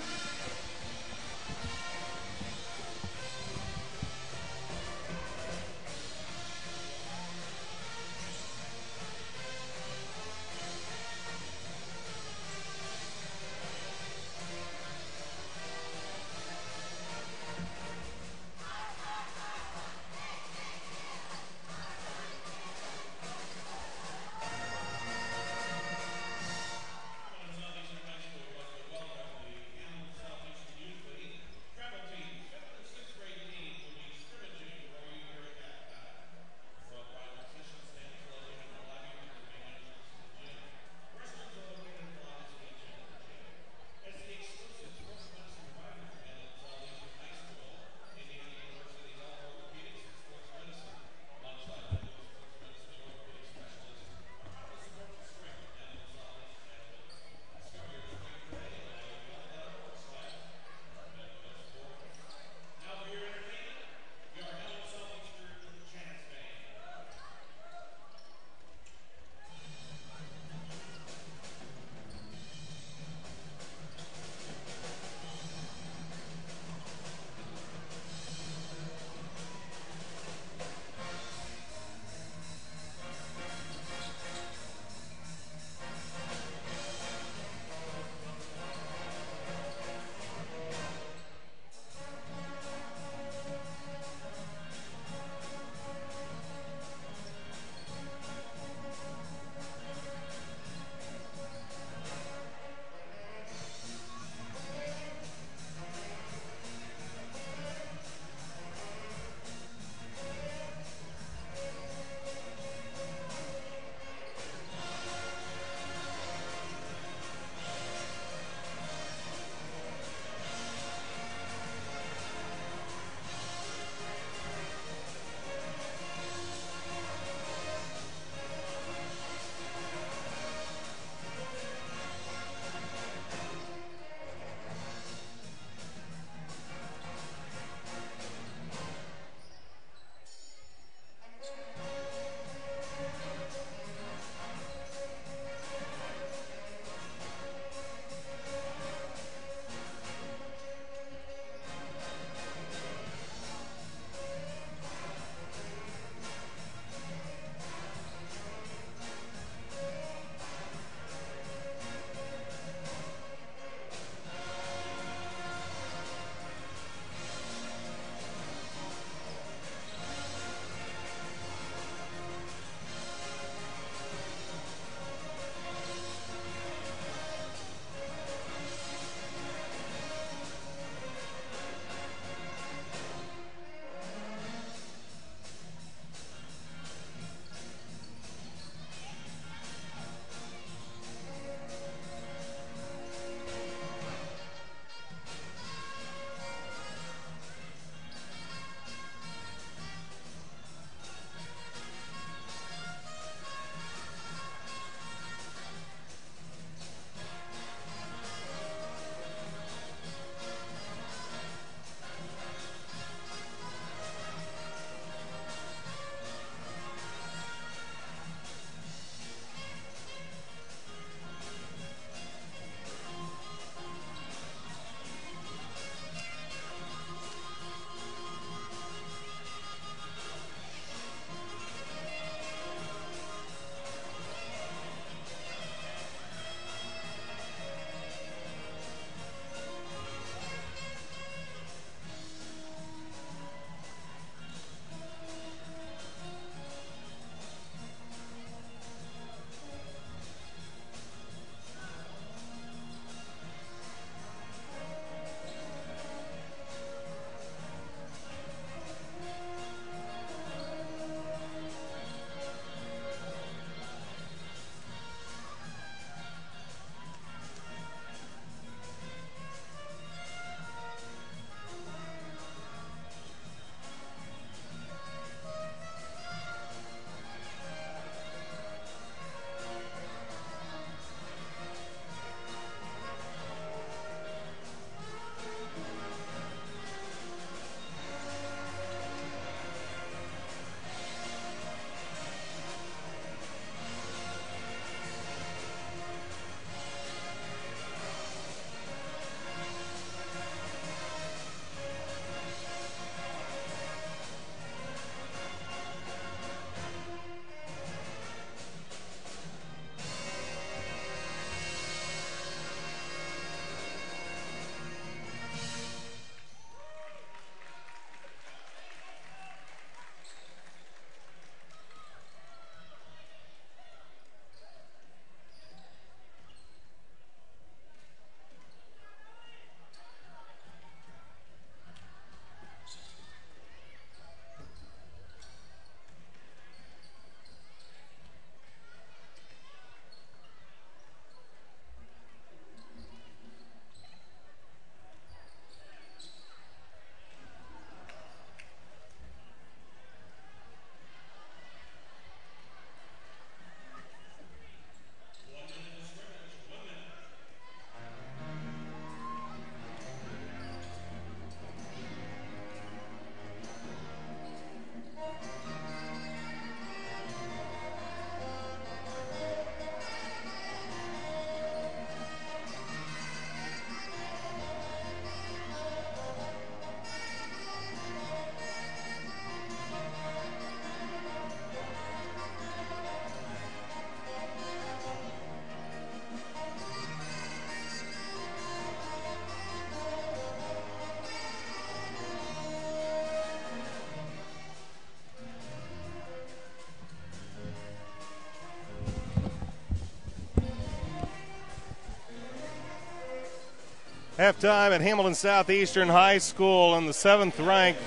Halftime at Hamilton Southeastern High School, and the 7th-ranked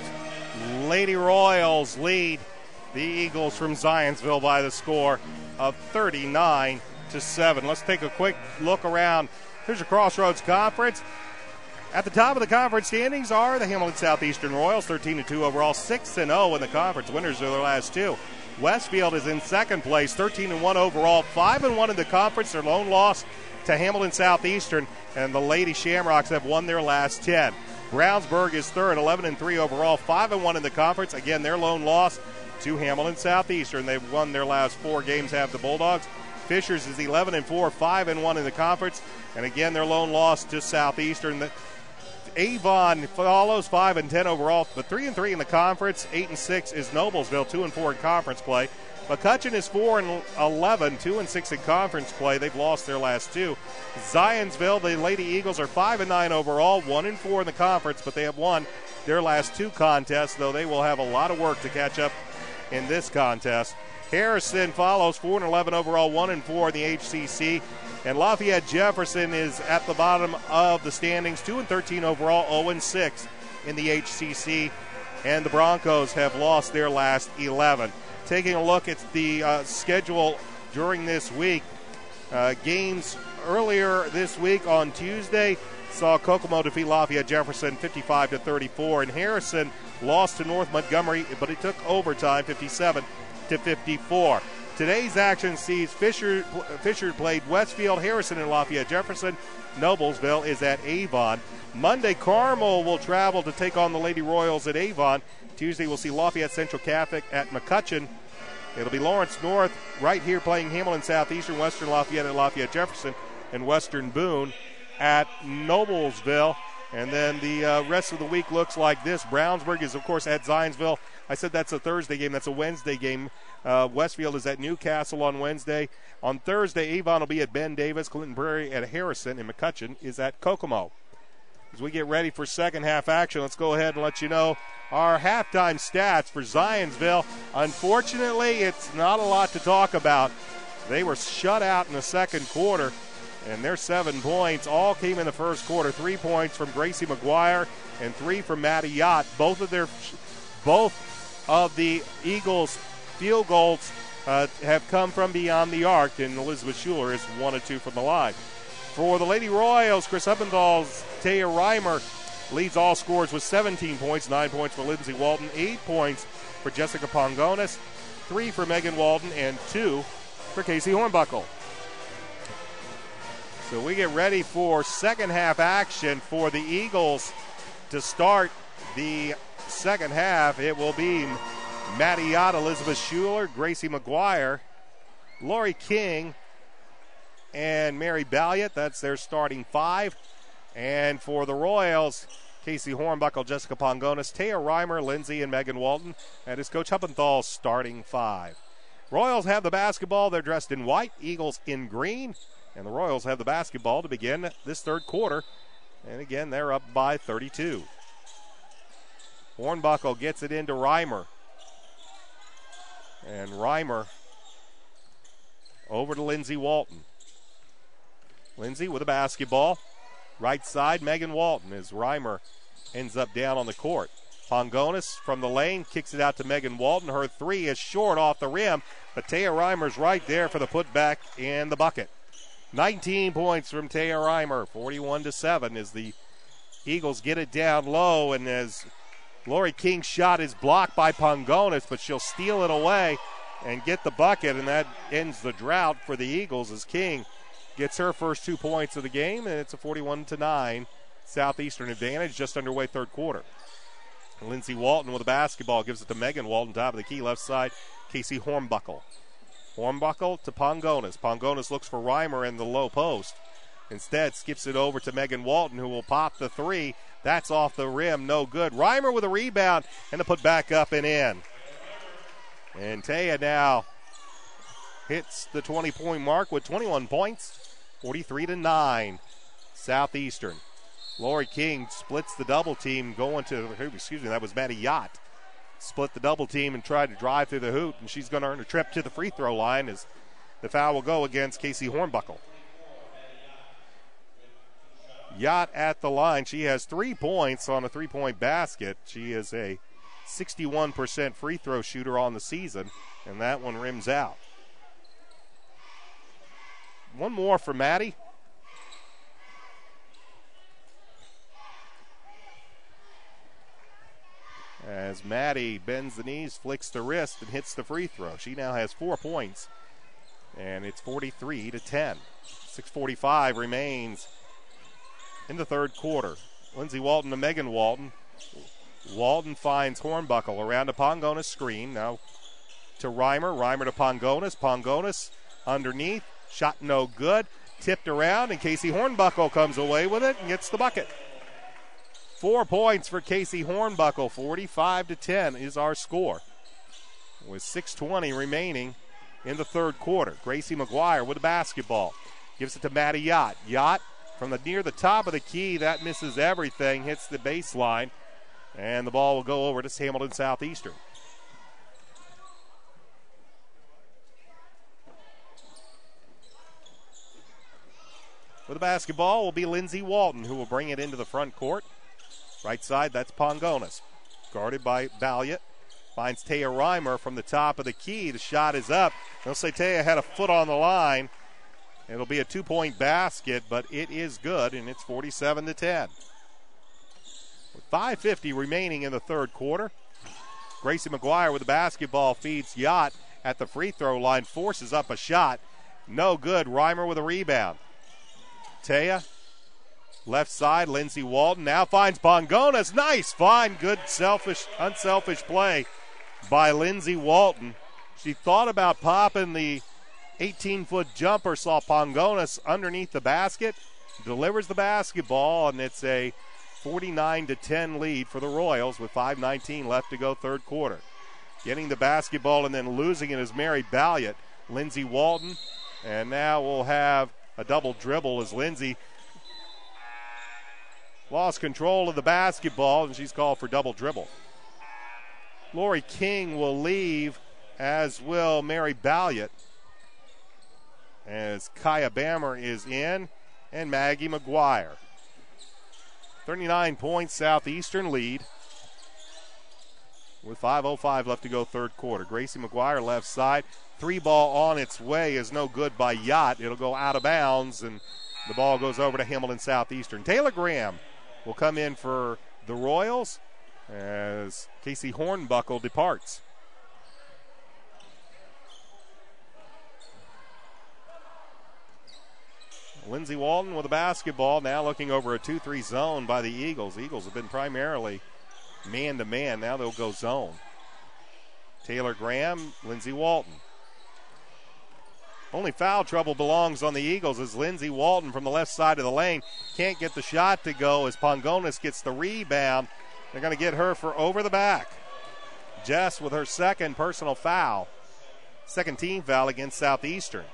Lady Royals lead the Eagles from Zionsville by the score of 39-7. Let's take a quick look around Hoosier Crossroads Conference. At the top of the conference standings are the Hamilton Southeastern Royals, 13-2 overall, 6-0 in the conference. Winners of their last two. Westfield is in second place, 13-1 overall, 5-1 in the conference. Their lone loss to Hamilton Southeastern, and the Lady Shamrocks have won their last 10. Brownsburg is third, 11-3 overall, 5-1 in the conference. Again, their lone loss to Hamilton Southeastern. They've won their last 4 games, have the Bulldogs. Fishers is 11-4, 5-1 in the conference, and again, their lone loss to Southeastern. Avon follows 5-10 overall, but 3-3 in the conference. 8-6 is Noblesville, 2-4 in conference play. McCutcheon is 4-11, 2-6 in conference play. They've lost their last 2. Zionsville, the Lady Eagles, are 5-9 overall, 1-4 in the conference, but they have won their last 2 contests, though they will have a lot of work to catch up in this contest. Harrison follows 4-11 overall, 1-4 in the HCC. And Lafayette Jefferson is at the bottom of the standings, 2-13 overall, 0-6 in the HCC. And the Broncos have lost their last 11. Taking a look at the schedule during this week, games earlier this week on Tuesday saw Kokomo defeat Lafayette Jefferson 55-34, and Harrison lost to North Montgomery, but it took overtime, 57-54. Today's action sees Fisher played Westfield, Harrison, and Lafayette Jefferson. Noblesville is at Avon. Monday, Carmel will travel to take on the Lady Royals at Avon. Tuesday, we'll see Lafayette Central Catholic at McCutcheon. It'll be Lawrence North right here playing Hamilton Southeastern, Western Lafayette at Lafayette Jefferson, and Western Boone at Noblesville. And then the rest of the week looks like this. Brownsburg is, of course, at Zionsville. I said that's a Thursday game. That's a Wednesday game. Westfield is at Newcastle on Wednesday. On Thursday, Avon will be at Ben Davis, Clinton Prairie at Harrison, and McCutcheon is at Kokomo. As we get ready for second half action, let's go ahead and let you know our halftime stats for Zionsville. Unfortunately, it's not a lot to talk about. They were shut out in the second quarter, and their 7 points all came in the first quarter. 3 points from Gracie McGuire and 3 from Maddie Yott. Both of the Eagles' field goals have come from beyond the arc, and Elizabeth Schuler is 1 of 2 from the line. For the Lady Royals, Chris Uppendal's Taya Reimer leads all scores with 17 points, 9 points for Lindsay Walton, 8 points for Jessica Pongonis, 3 for Megan Walton, and 2 for Casey Hornbuckle. So we get ready for second half action for the Eagles. To start the second half, it will be Maddie Yott, Elizabeth Schuler, Gracie McGuire, Lori King, and Mary Balliott. That's their starting 5. And for the Royals, Casey Hornbuckle, Jessica Pongonis, Taya Reimer, Lindsay, and Megan Walton. That is Coach Huppenthal's starting 5. Royals have the basketball. They're dressed in white, Eagles in green. And the Royals have the basketball to begin this third quarter. And again, they're up by 32. Hornbuckle gets it into Reimer. And Reimer over to Lindsay Walton. Lindsay with a basketball. Right side, Megan Walton, as Reimer ends up down on the court. Pongonis from the lane kicks it out to Megan Walton. Her 3 is short off the rim, but Taya Reimer's right there for the putback and the bucket. 19 points from Taya Reimer, 41-7 as the Eagles get it down low, and as Lori King's shot is blocked by Pongonis, but she'll steal it away and get the bucket, and that ends the drought for the Eagles as King gets her first 2 points of the game, and it's a 41-9 Southeastern advantage, just underway third quarter. Lindsay Walton with a basketball gives it to Megan Walton, top of the key, left side, Casey Hornbuckle. Hornbuckle to Pongonis. Pongonis looks for Reimer in the low post. Instead, skips it over to Megan Walton, who will pop the 3. That's off the rim, no good. Reimer with a rebound and to put back up and in. And Taya now hits the 20-point mark with 21 points. 43-9, Southeastern. Lori King splits the double team going to, that was Maddie Yott. Split the double team and tried to drive through the hoop, and she's going to earn a trip to the free throw line as the foul will go against Casey Hornbuckle. Yacht at the line. She has 3 points on a three-point basket. She is a 61% free throw shooter on the season, and that one rims out. One more for Maddie. As Maddie bends the knees, flicks the wrist, and hits the free throw. She now has 4 points, and it's 43-10. 6:45 remains in the third quarter. Lindsey Walton to Megan Walton. Walton finds Hornbuckle around to Pongona's screen. Now to Reimer. Reimer to Pongonas. Pongonas underneath. Shot no good. Tipped around, and Casey Hornbuckle comes away with it and gets the bucket. 4 points for Casey Hornbuckle. 45-10 is our score, with 6:20 remaining in the third quarter. Gracie McGuire with the basketball. Gives it to Maddie Yacht. Yacht from near the top of the key. That misses everything. Hits the baseline. And the ball will go over to Hamilton Southeastern. With the basketball will be Lindsey Walton, who will bring it into the front court. Right side, that's Pongonas. Guarded by Balliet. Finds Taya Reimer from the top of the key. The shot is up. They'll say Taya had a foot on the line. It'll be a 2-point basket, but it is good, and it's 47-10. With 5:50 remaining in the third quarter, Gracie McGuire with the basketball feeds Yacht at the free throw line, forces up a shot. No good. Reimer with a rebound. Taya, left side, Lindsey Walton now finds Pongonas. Nice find. Good unselfish play by Lindsey Walton. She thought about popping the 18-foot jumper, saw Pongonas underneath the basket, delivers the basketball, and it's a 49-10 lead for the Royals with 5:19 left to go third quarter. Getting the basketball and then losing it is Mary Balliet. Lindsey Walton, and now we'll have a double dribble as Lindsey lost control of the basketball, and she's called for double dribble. Lori King will leave, as will Mary Balliet, as Kaya Bammer is in, and Maggie McGuire. 39 points Southeastern lead with 5:05 left to go third quarter. Gracie McGuire left side. 3-ball on its way is no good by Yacht. It'll go out of bounds, and the ball goes over to Hamilton Southeastern. Taylor Graham will come in for the Royals as Casey Hornbuckle departs. Lindsey Walton with the basketball, now looking over a 2-3 zone by the Eagles. Eagles have been primarily man-to-man. Now they'll go zone. Taylor Graham, Lindsey Walton. Only foul trouble belongs on the Eagles as Lindsey Walton from the left side of the lane can't get the shot to go as Pongonas gets the rebound. They're going to get her for over the back. Jess with her second personal foul. Second team foul against Southeastern.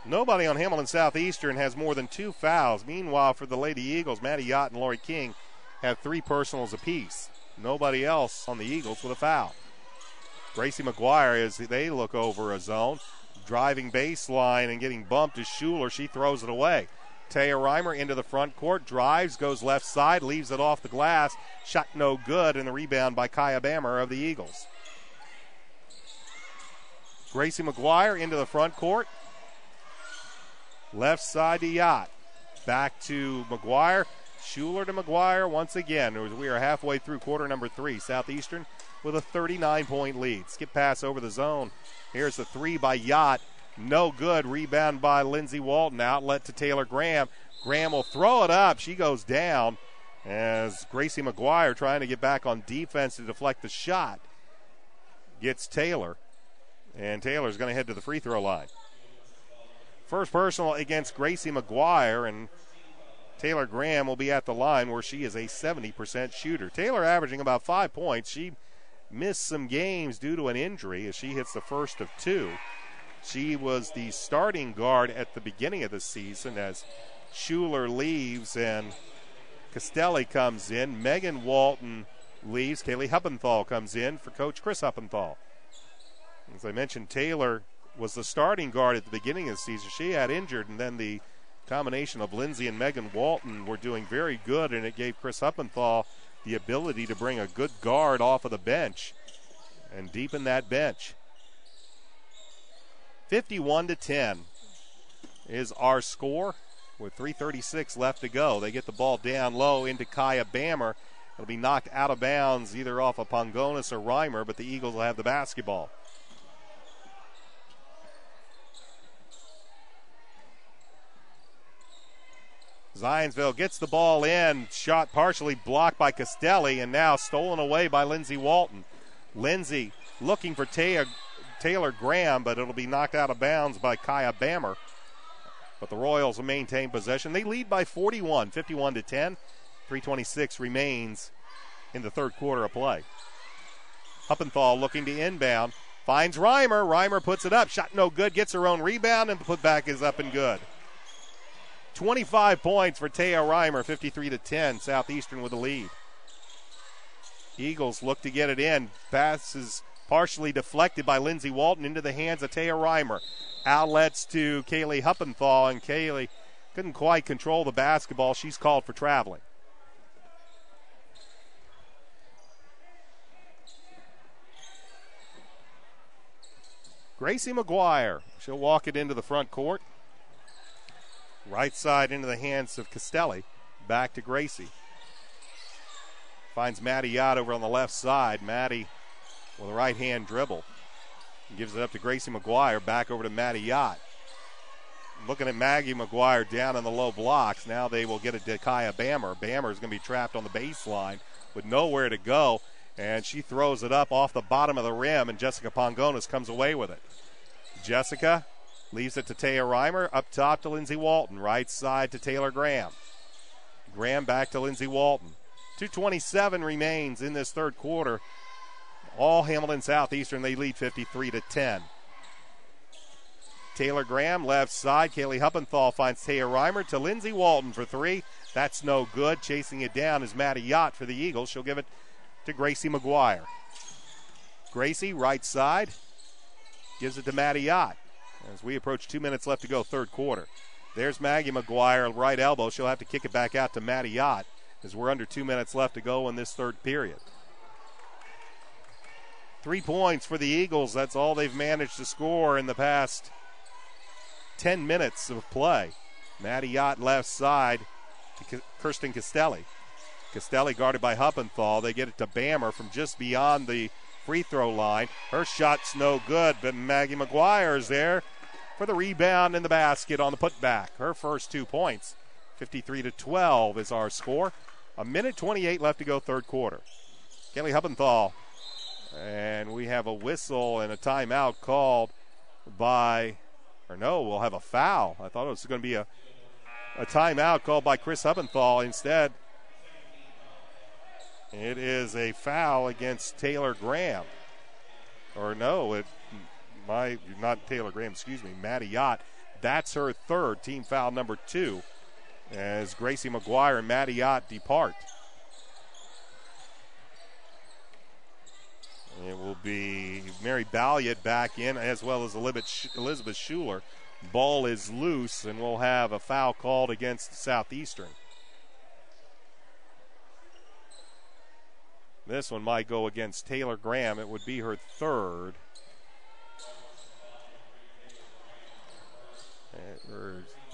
Nobody on Hamilton Southeastern has more than 2 fouls. Meanwhile, for the Lady Eagles, Maddie Yacht and Lori King have 3 personals apiece. Nobody else on the Eagles with a foul. Gracie McGuire, as they look over a zone, driving baseline and getting bumped is Schuler. She throws it away. Taya Reimer into the front court, drives, goes left side, leaves it off the glass. Shot no good, and the rebound by Kaya Bammer of the Eagles. Gracie McGuire into the front court. Left side to Yacht. Back to McGuire. Schuler to McGuire once again. We are halfway through quarter number 3. Southeastern with a 39-point lead. Skip pass over the zone. Here's the 3 by Yacht. No good. Rebound by Lindsey Walton. Outlet to Taylor Graham. Graham will throw it up. She goes down as Gracie McGuire, trying to get back on defense to deflect the shot, gets Taylor. And Taylor's going to head to the free throw line. First personal against Gracie McGuire, and Taylor Graham will be at the line where she is a 70% shooter. Taylor averaging about 5 points. She missed some games due to an injury as she hits the first of 2. She was the starting guard at the beginning of the season as Schuler leaves and Castelli comes in. Megan Walton leaves. Kaylee Huppenthal comes in for Coach Chris Huppenthal. As I mentioned, Taylor was the starting guard at the beginning of the season. She had injured, and then the combination of Lindsay and Megan Walton were doing very good, and it gave Chris Huppenthal the ability to bring a good guard off of the bench and deepen that bench. 51-10 is our score with 3:36 left to go. They get the ball down low into Kaya Bammer. It'll be knocked out of bounds either off of Pongonis or Reimer, but the Eagles will have the basketball. Zionsville gets the ball in, shot partially blocked by Castelli, and now stolen away by Lindsay Walton. Lindsay looking for Taylor Graham, but it'll be knocked out of bounds by Kaya Bammer. But the Royals will maintain possession. They lead by 41, 51-10. 3:26 remains in the third quarter of play. Huppenthal looking to inbound. Finds Reimer. Reimer puts it up. Shot no good. Gets her own rebound, and the putback is up and good. 25 points for Taya Reimer, 53-10. Southeastern with the lead. Eagles look to get it in. Passes partially deflected by Lindsay Walton into the hands of Taya Reimer. Outlets to Kaylee Huppenthal, and Kaylee couldn't quite control the basketball. She's called for traveling. Gracie McGuire, she'll walk it into the front court. Right side into the hands of Castelli. Back to Gracie. Finds Maddie Yott over on the left side. Maddie with a right-hand dribble. Gives it up to Gracie McGuire. Back over to Maddie Yott. Looking at Maggie McGuire down in the low blocks. Now they will get it to Kaya Bammer. Bammer is going to be trapped on the baseline with nowhere to go. And she throws it up off the bottom of the rim, and Jessica Pongonis comes away with it. Jessica leaves it to Taya Reimer. Up top to Lindsay Walton. Right side to Taylor Graham. Graham back to Lindsay Walton. 2:27 remains in this third quarter. All Hamilton Southeastern, they lead 53-10. Taylor Graham, left side. Kaylee Huppenthal finds Taya Reimer to Lindsay Walton for three. That's no good. Chasing it down is Maddie Yott for the Eagles. She'll give it to Gracie McGuire. Gracie, right side, gives it to Maddie Yott. As we approach 2 minutes left to go, third quarter. There's Maggie McGuire, right elbow. She'll have to kick it back out to Maddie Yott as we're under 2 minutes left to go in this third period. 3 points for the Eagles. That's all they've managed to score in the past 10 minutes of play. Maddie Yott left side to Kirsten Castelli. Castelli guarded by Huppenthal. They get it to Bammer from just beyond the free throw line. Her shot's no good, but Maggie McGuire is there for the rebound in the basket on the putback. Her first 2 points. 53-12 is our score. 1:28 left to go, third quarter. Kaylee Huppenthal. And we have a whistle and a timeout called by, or no, we'll have a foul. I thought it was going to be a timeout called by Chris Huppenthal. Instead, it is a foul against Taylor Graham. Or no, not Taylor Graham, excuse me, Maddie Yott. That's her third, team foul number 2, as Gracie McGuire and Maddie Yott depart. It will be Mary Balliot back in, as well as Elizabeth Schuler. Ball is loose, and we'll have a foul called against Southeastern. This one might go against Taylor Graham. It would be her third.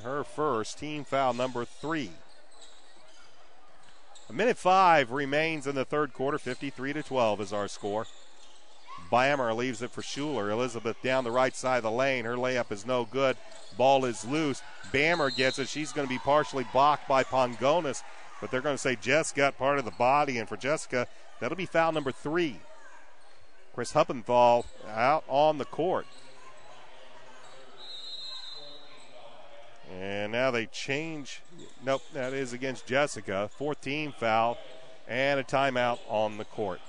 Her first, team foul number 3. 1:05 remains in the third quarter. 53-12 is our score. Bammer leaves it for Schuler. Elizabeth down the right side of the lane. Her layup is no good. Ball is loose. Bammer gets it. She's going to be partially blocked by Pongonis, but they're going to say Jess got part of the body, and for Jessica, that'll be foul number 3. Chris Huppenthal out on the court. And now they change. Nope, that is against Jessica. 14 foul and a timeout on the court.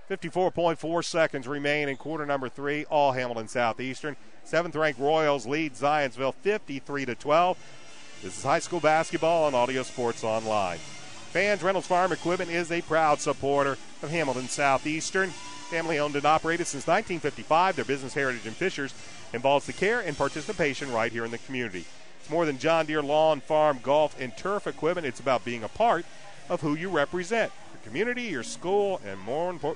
54.4 seconds remain in quarter number 3. All Hamilton Southeastern. 7th-ranked Royals lead Zionsville 53-12. This is high school basketball on Audio Sports Online. Fans, Reynolds Farm Equipment is a proud supporter of Hamilton Southeastern. Family owned and operated since 1955. Their business heritage in Fishers involves the care and participation right here in the community. It's more than John Deere lawn, farm, golf, and turf equipment. It's about being a part of who you represent, your community, your school, and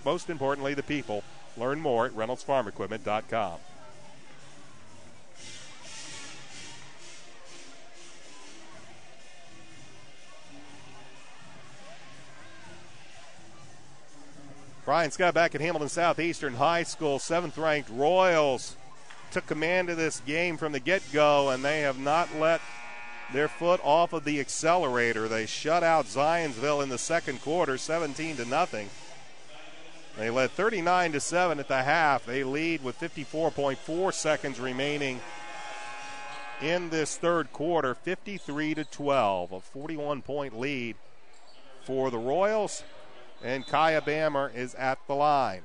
most importantly, the people. Learn more at reynoldsfarmequipment.com. Brian Scott back at Hamilton Southeastern High School. 7th-ranked Royals took command of this game from the get-go, and they have not let their foot off of the accelerator. They shut out Zionsville in the second quarter, 17-0. They led 39-7 at the half. They lead with 54.4 seconds remaining in this third quarter, 53-12, a 41-point lead for the Royals. And Kaya Bammer is at the line.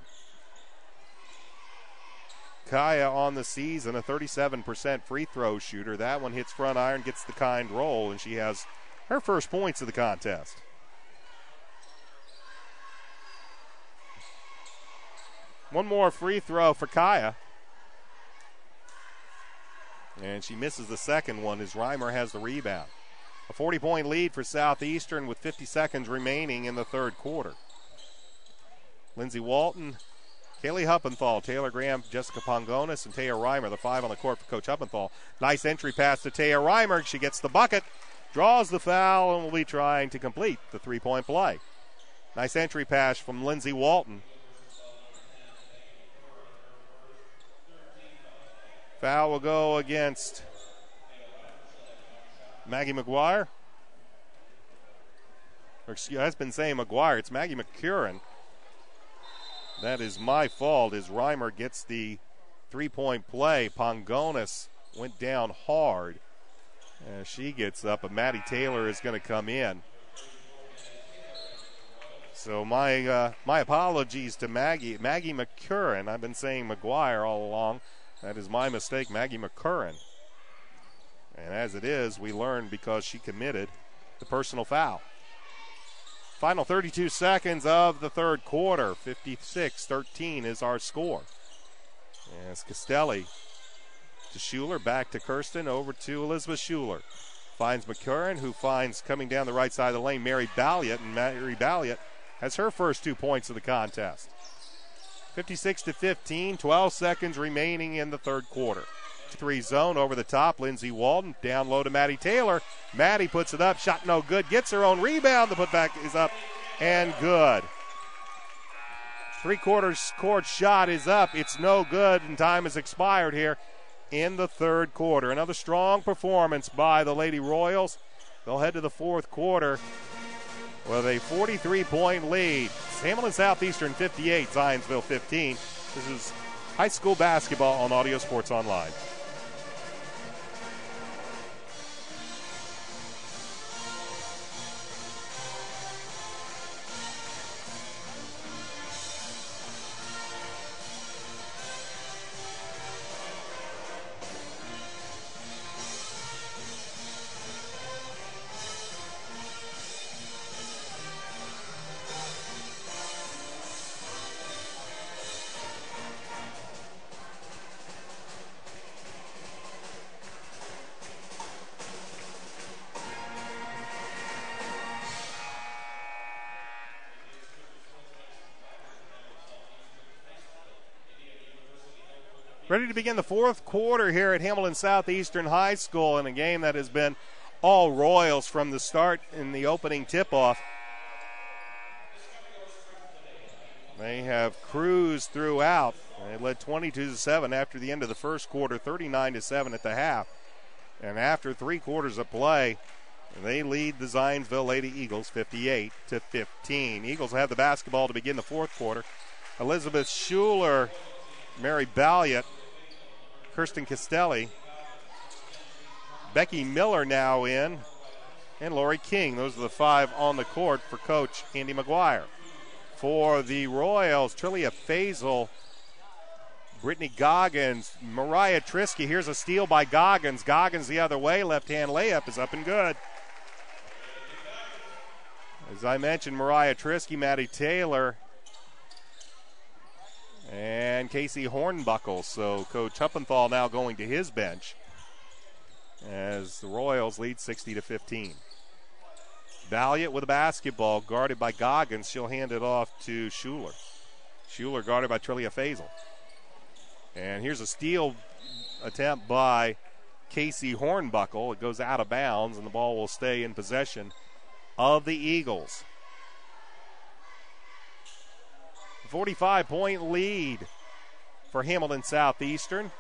Kaya on the season, a 37% free throw shooter. That one hits front iron, gets the kind roll, and she has her first points of the contest. One more free throw for Kaya. And she misses the second one as Reimer has the rebound. A 40-point lead for Southeastern with 50 seconds remaining in the third quarter. Lindsey Walton, Kaylee Huppenthal, Taylor Graham, Jessica Pongonis, and Taya Reimer, the 5 on the court for Coach Huppenthal. Nice entry pass to Taya Reimer. She gets the bucket, draws the foul, and will be trying to complete the three-point play. Nice entry pass from Lindsey Walton. Foul will go against Maggie McGuire. I've been saying McGuire. It's Maggie McCurran. That is my fault as Reimer gets the three-point play. Pongonis went down hard. She gets up, but Maddie Taylor is going to come in. So my apologies to Maggie McCurran. I've been saying McGuire all along. That is my mistake, Maggie McCurran. And as it is, we learned because she committed the personal foul. Final 32 seconds of the third quarter. 56-13 is our score. As Castelli to Schuler, back to Kirsten, over to Elizabeth Schuler. Finds McCurran, who finds coming down the right side of the lane Mary Balliott, and Mary Balliott has her first 2 points of the contest. 56-15, 12 seconds remaining in the third quarter. 3 zone over the top. Lindsey Walton down low to Maddie Taylor. Maddie puts it up. Shot no good. Gets her own rebound. The putback is up and good. Three-quarters court shot is up. It's no good, and time has expired here in the third quarter. Another strong performance by the Lady Royals. They'll head to the fourth quarter with a 43-point lead. It's Hamilton Southeastern 58, Zionsville 15. This is high school basketball on Audio Sports Online. Ready to begin the fourth quarter here at Hamilton Southeastern High School in a game that has been all Royals from the start in the opening tip-off. They have cruised throughout. They led 22-7 after the end of the first quarter, 39-7 at the half. And after 3 quarters of play, they lead the Zionsville Lady Eagles 58-15. Eagles have the basketball to begin the fourth quarter. Elizabeth Schuler, Mary Balliott, Kirsten Castelli, Becky Miller now in, and Lori King. Those are the 5 on the court for Coach Andy McGuire. For the Royals, Trillia Faisal, Brittany Goggins, Mariah Trisky. Here's a steal by Goggins. Goggins the other way. Left-hand layup is up and good. As I mentioned, Mariah Trisky, Maddie Taylor, and Casey Hornbuckle. So Coach Huppenthal now going to his bench as as the Royals lead 60-15. Valiant with a basketball, guarded by Goggins. She'll hand it off to Schuler. Schuler guarded by Trillia Faisal. And here's a steal attempt by Casey Hornbuckle. It goes out of bounds, and the ball will stay in possession of the Eagles. 45-point lead for Hamilton Southeastern.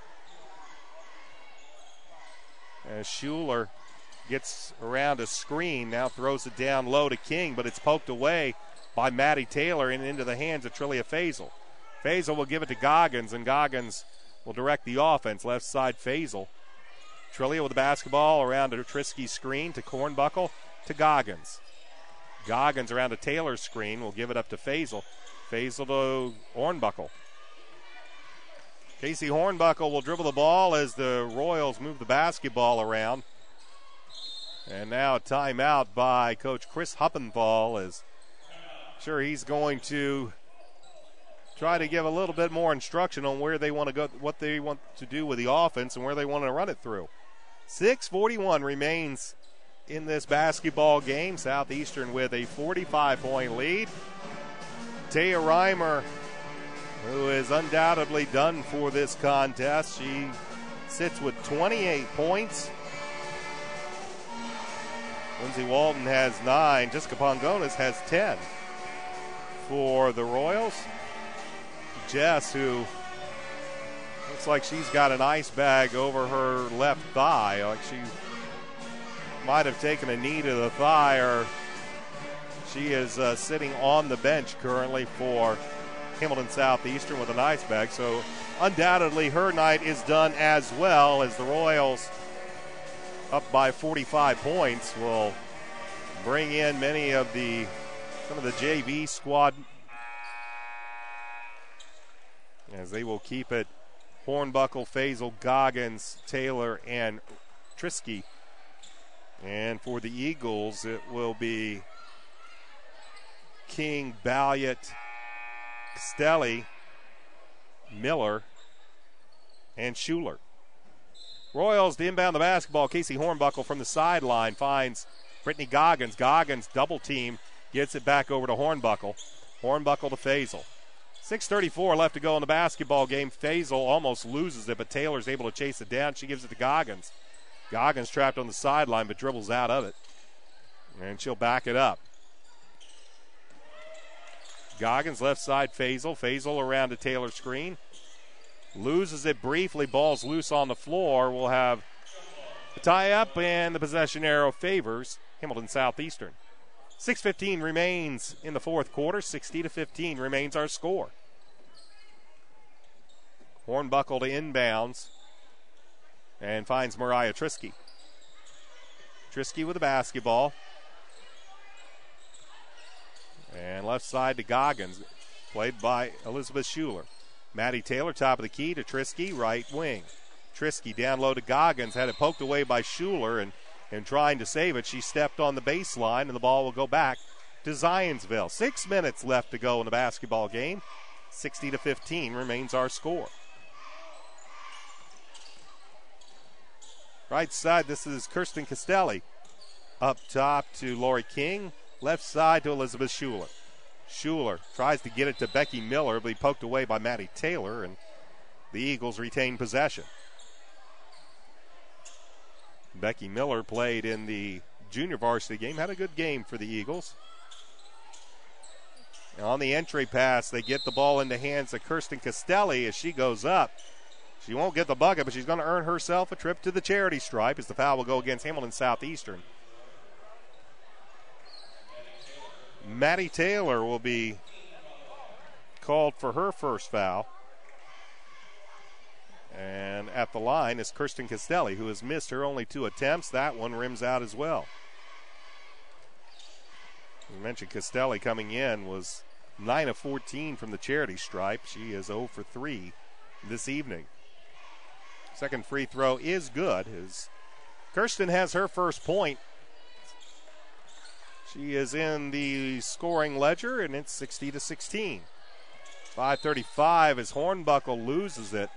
As Schuler gets around a screen, now throws it down low to King, but it's poked away by Maddie Taylor and into the hands of Trillia Faisal. Faisal will give it to Goggins, and Goggins will direct the offense. Left side Faisal. Trillia with the basketball around a Trisky screen to Hornbuckle to Goggins. Goggins around a Taylor screen will give it up to Faisal. Faisal to Hornbuckle. Casey Hornbuckle will dribble the ball as the Royals move the basketball around. And now a timeout by Coach Chris Huppenthal. As sure he's going to try to give a little bit more instruction on where they want to go, what they want to do with the offense and where they want to run it through. 6:41 remains in this basketball game. Southeastern with a 45-point lead. Taya Reimer, who is undoubtedly done for this contest. She sits with 28 points. Lindsey Walton has 9. Jessica Pongonis has 10 for the Royals. Jess, who looks like she's got an ice bag over her left thigh, like she might have taken a knee to the thigh, or she is sitting on the bench currently for Hamilton Southeastern with an ice bag. So undoubtedly her night is done as well, as the Royals, up by 45 points, will bring in some of the JV squad, as they will keep it Hornbuckle, Faisal, Goggins, Taylor, and Trisky. And for the Eagles, it will be King, Balliet, Castelli, Miller, and Schuler. Royals to inbound the basketball. Casey Hornbuckle from the sideline finds Brittany Goggins. Goggins double team, gets it back over to Hornbuckle. Hornbuckle to Faisal. 6:34 left to go in the basketball game. Faisal almost loses it, but Taylor's able to chase it down. She gives it to Goggins. Goggins trapped on the sideline, but dribbles out of it. And she'll back it up. Goggins left side Faisal. Faisal around a Taylor screen. Loses it briefly. Ball's loose on the floor. We'll have a tie-up, and the possession arrow favors Hamilton Southeastern. 6:15 remains in the fourth quarter. 60-15 remains our score. Hornbuckle to inbounds and finds Mariah Trisky. Trisky with the basketball. And left side to Goggins, played by Elizabeth Schuler. Maddie Taylor, top of the key to Trisky, right wing. Trisky down low to Goggins, had it poked away by Schuler, and trying to save it, she stepped on the baseline, and the ball will go back to Zionsville. 6 minutes left to go in the basketball game. 60-15 remains our score. Right side, this is Kirsten Castelli. Up top to Lori King. Left side to Elizabeth Schuler. Schuler tries to get it to Becky Miller, but he poked away by Maddie Taylor, and the Eagles retain possession. Becky Miller played in the junior varsity game, had a good game for the Eagles. And on the entry pass, they get the ball in the hands of Kirsten Castelli as she goes up. She won't get the bucket, but she's going to earn herself a trip to the charity stripe, as the foul will go against Hamilton Southeastern. Maddie Taylor will be called for her first foul. And at the line is Kirsten Castelli, who has missed her only 2 attempts. That one rims out as well. We mentioned Castelli coming in was 9 of 14 from the charity stripe. She is 0 for 3 this evening. Second free throw is good, as Kirsten has her first point. She is in the scoring ledger, and it's 60-16. 5:35 as Hornbuckle loses it.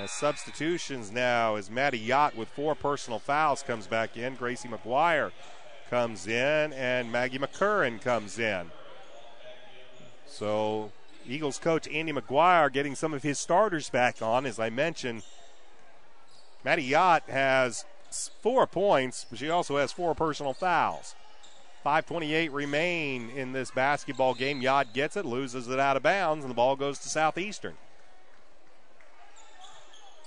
Substitutions now as Maddie Yacht with 4 personal fouls comes back in. Gracie McGuire comes in, and Maggie McCurran comes in. So Eagles coach Andy McGuire getting some of his starters back on. As I mentioned, Maddie Yacht has 4 points, but she also has 4 personal fouls. 5:28 remain in this basketball game. Yacht gets it, loses it out of bounds, and the ball goes to Southeastern.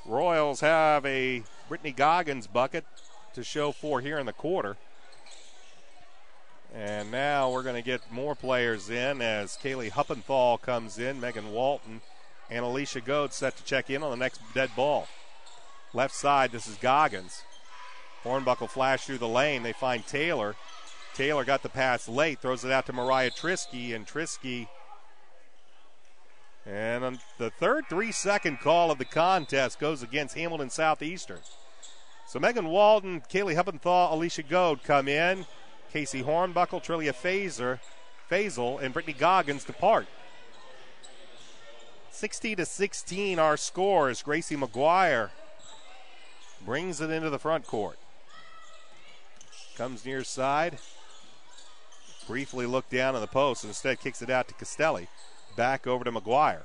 Royals have a Brittany Goggins bucket to show for here in the quarter. And now we're going to get more players in as Kaylee Huppenthal comes in, Megan Walton, and Alicia Goad set to check in on the next dead ball. Left side, this is Goggins. Hornbuckle flash through the lane. They find Taylor. Taylor got the pass late, throws it out to Mariah Trisky, and Trisky. And on the third 3-second call of the contest goes against Hamilton Southeastern. So Megan Walton, Kaylee Huppenthal, Alicia Goad come in. Casey Hornbuckle, Trillia Faisal, and Brittany Goggins depart. 60-16 our score as Gracie McGuire brings it into the front court. Comes near side. Briefly looked down on the post and instead kicks it out to Castelli. Back over to McGuire.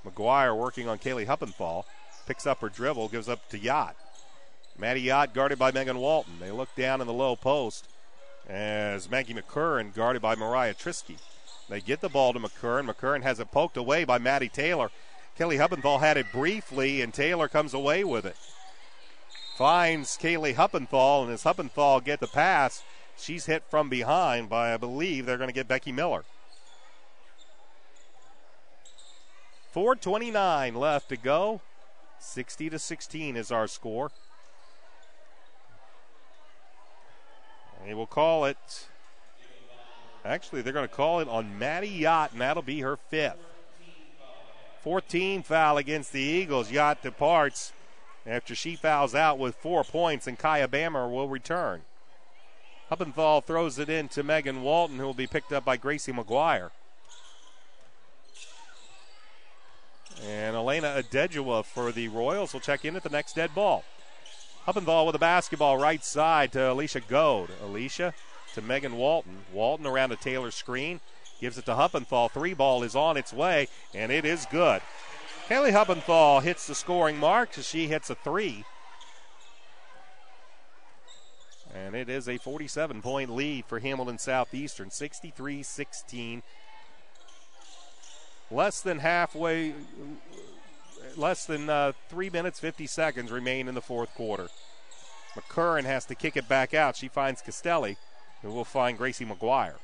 McGuire working on Kaylee Huppenthal. Picks up her dribble, gives up to Yacht. Maddie Yacht guarded by Megan Walton. They look down in the low post as Maggie McCurran guarded by Mariah Trisky. They get the ball to McCurran. McCurran has it poked away by Maddie Taylor. Kaylee Huppenthal had it briefly, and Taylor comes away with it. Finds Kaylee Huppenthal, and as Huppenthal get the pass, she's hit from behind by, I believe, they're going to get Becky Miller. 4:29 left to go. 60-16 is our score. They will call it. Actually, they're going to call it on Maddie Yacht, and that'll be her 5th. 14 foul against the Eagles. Yacht departs after she fouls out with 4 points, and Kaya Bammer will return. Huppenthal throws it in to Megan Walton, who will be picked up by Gracie McGuire. And Elena Adejua for the Royals will check in at the next dead ball. Huppenthal with the basketball right side to Alicia Goad. Alicia to Megan Walton. Walton around a Taylor screen. Gives it to Huppenthal. 3 ball is on its way, and it is good. Kaylee Huppenthal hits the scoring mark as she hits a 3. And it is a 47-point lead for Hamilton Southeastern, 63-16. Less than 3 minutes, 50 seconds remain in the fourth quarter. McCurran has to kick it back out. She finds Castelli, who will find Gracie McGuire.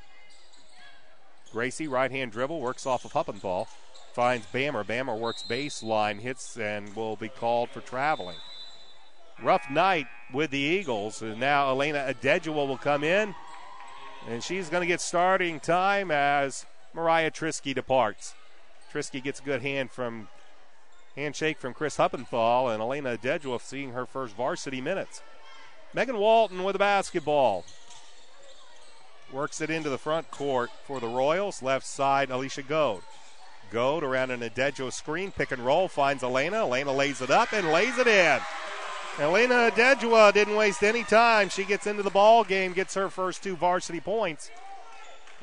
Gracie, right-hand dribble, works off of Huppenthal. Finds Bammer. Bammer works baseline, hits, and will be called for traveling. Rough night with the Eagles. And now Elena Adejua will come in, and she's going to get starting time as Mariah Trisky departs. Trisky gets a good handshake from Chris Huppenthal, and Elena Adejua seeing her first varsity minutes. Megan Walton with the basketball. Works it into the front court for the Royals. Left side, Alicia Goad. Goad around an Adejua screen. Pick and roll. Finds Elena. Elena lays it up and lays it in. Elena Adejua didn't waste any time. She gets into the ball game, gets her first 2 varsity points.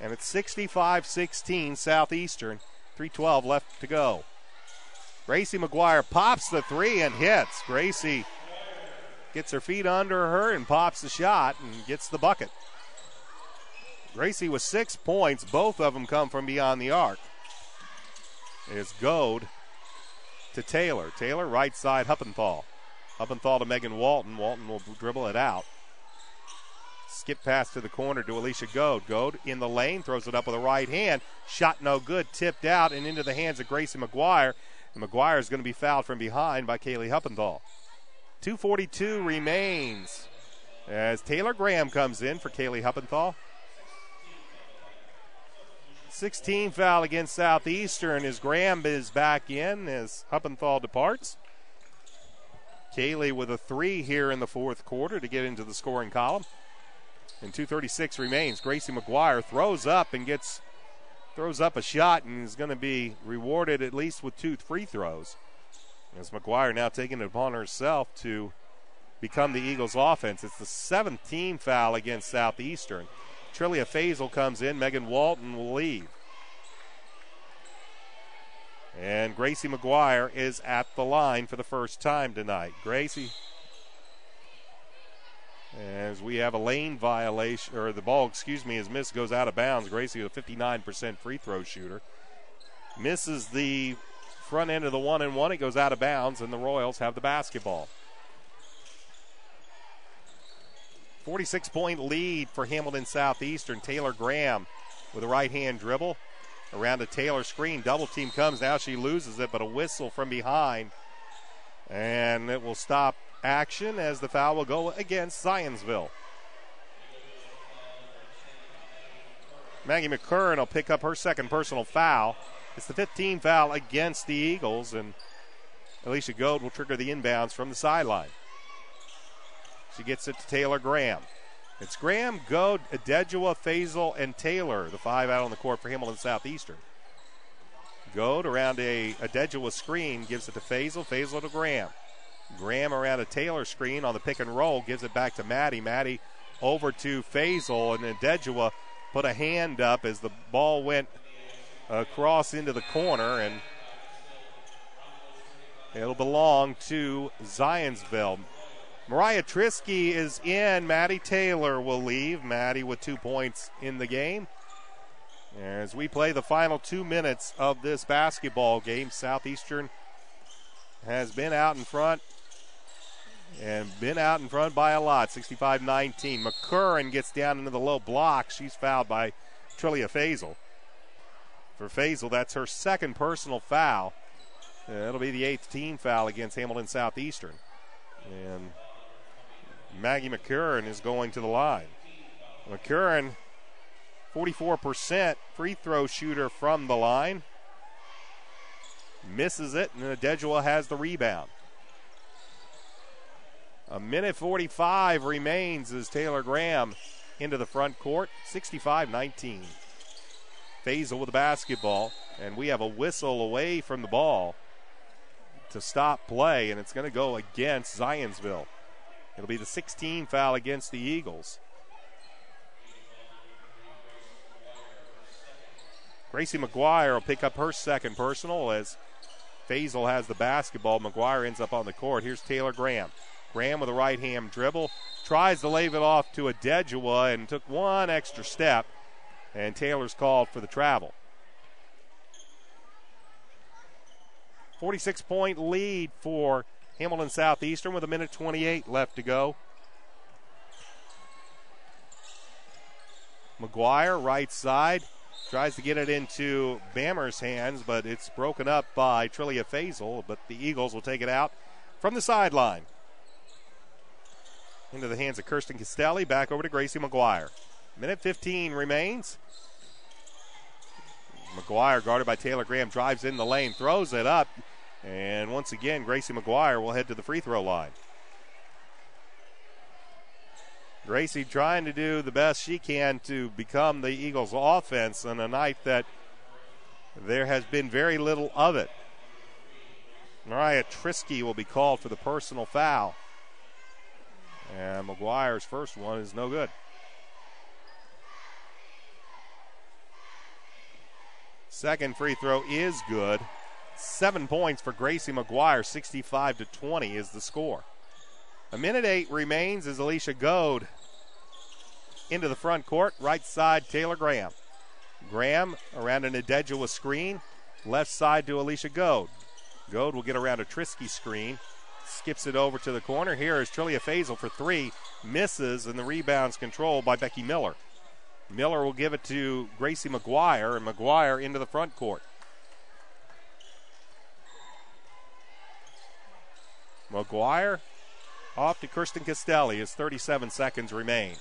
And it's 65-16 Southeastern. 3:12 left to go. Gracie McGuire pops the 3 and hits. Gracie gets her feet under her and pops the shot and gets the bucket. Gracie with 6 points. Both of them come from beyond the arc. It's Goad to Taylor. Taylor, right side, Huppenthal. Huppenthal to Megan Walton. Walton will dribble it out. Skip pass to the corner to Alicia Goad. Goad in the lane, throws it up with a right hand. Shot no good, tipped out and into the hands of Gracie McGuire. And McGuire is going to be fouled from behind by Kaylee Huppenthal. 2:42 remains as Taylor Graham comes in for Kaylee Huppenthal. 16 foul against Southeastern as Graham is back in as Huppenthal departs. Kaylee with a 3 here in the fourth quarter to get into the scoring column. And 2:36 remains. Gracie McGuire throws up a shot and is going to be rewarded at least with 2 free throws. As McGuire now taking it upon herself to become the Eagles' offense. It's the 7th team foul against Southeastern. Trillia Faisal comes in. Megan Walton will leave. And Gracie McGuire is at the line for the first time tonight. Gracie, as we have a lane violation, or the ball, is missed, goes out of bounds. Gracie, a 59% free throw shooter, misses the front end of the 1-and-1. It goes out of bounds, and the Royals have the basketball. 46-point lead for Hamilton Southeastern. Taylor Graham with a right-hand dribble around a Taylor screen. Double team comes. Now she loses it, but a whistle from behind. And it will stop action as the foul will go against Zionsville. Maggie McCurran will pick up her second personal foul. It's the 15th foul against the Eagles, and Alicia Goad will trigger the inbounds from the sideline. She gets it to Taylor Graham. It's Graham, Goad, Adejua, Faisal, and Taylor, the 5 out on the court for Hamilton Southeastern. Goad around a Adejua screen, gives it to Faisal, Faisal to Graham. Graham around a Taylor screen on the pick and roll, gives it back to Maddie. Maddie over to Faisal, and Adejua put a hand up as the ball went across into the corner, and it'll belong to Zionsville. Mariah Trisky is in. Maddie Taylor will leave. Maddie with 2 points in the game. As we play the final 2 minutes of this basketball game, Southeastern has been out in front and been out in front by a lot, 65-19. McCurran gets down into the low block. She's fouled by Trillia Faisal. For Faisal, that's her second personal foul. It'll be the 8th team foul against Hamilton Southeastern. And Maggie McCurran is going to the line. McCurran, 44% free throw shooter from the line. Misses it, and Adejua has the rebound. A minute 45 remains as Taylor Graham into the front court, 65-19. Faisal with the basketball, and we have a whistle away from the ball to stop play, and it's going to go against Zionsville. It'll be the 16th foul against the Eagles. Gracie McGuire will pick up her second personal as Faisal has the basketball. McGuire ends up on the court. Here's Taylor Graham. Graham with a right-hand dribble. Tries to lay it off to Adejua and took one extra step, and Taylor's called for the travel. 46-point lead for Hamilton Southeastern with a minute 28 left to go. McGuire, right side, tries to get it into Bammer's hands, but it's broken up by Trillia Faisal, but the Eagles will take it out from the sideline. Into the hands of Kirsten Castelli, back over to Gracie McGuire. Minute 15 remains. McGuire, guarded by Taylor Graham, drives in the lane, throws it up, and once again, Gracie McGuire will head to the free throw line. Gracie trying to do the best she can to become the Eagles' offense on a night that there has been very little of it. Mariah Trisky will be called for the personal foul. And McGuire's first one is no good. Second free throw is good. 7 points for Gracie McGuire, 65-20 is the score. A minute 8 remains as Alicia Goad into the front court. Right side, Taylor Graham. Graham around an Adejua screen. Left side to Alicia Goad. Goad will get around a Trisky screen. Skips it over to the corner. Here is Trillia Faisal for three. Misses, and the rebound's controlled by Becky Miller. Miller will give it to Gracie McGuire, and McGuire into the front court. McGuire off to Kirsten Castelli as 37 seconds remain.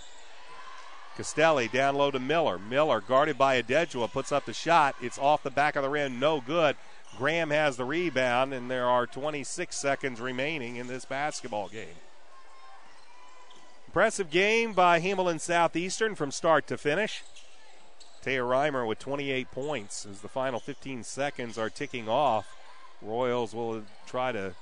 Castelli down low to Miller. Miller guarded by Adejua, puts up the shot. It's off the back of the rim, no good. Graham has the rebound, and there are 26 seconds remaining in this basketball game. Impressive game by Hamilton Southeastern from start to finish. Taya Reimer with 28 points as the final 15 seconds are ticking off. Royals will try to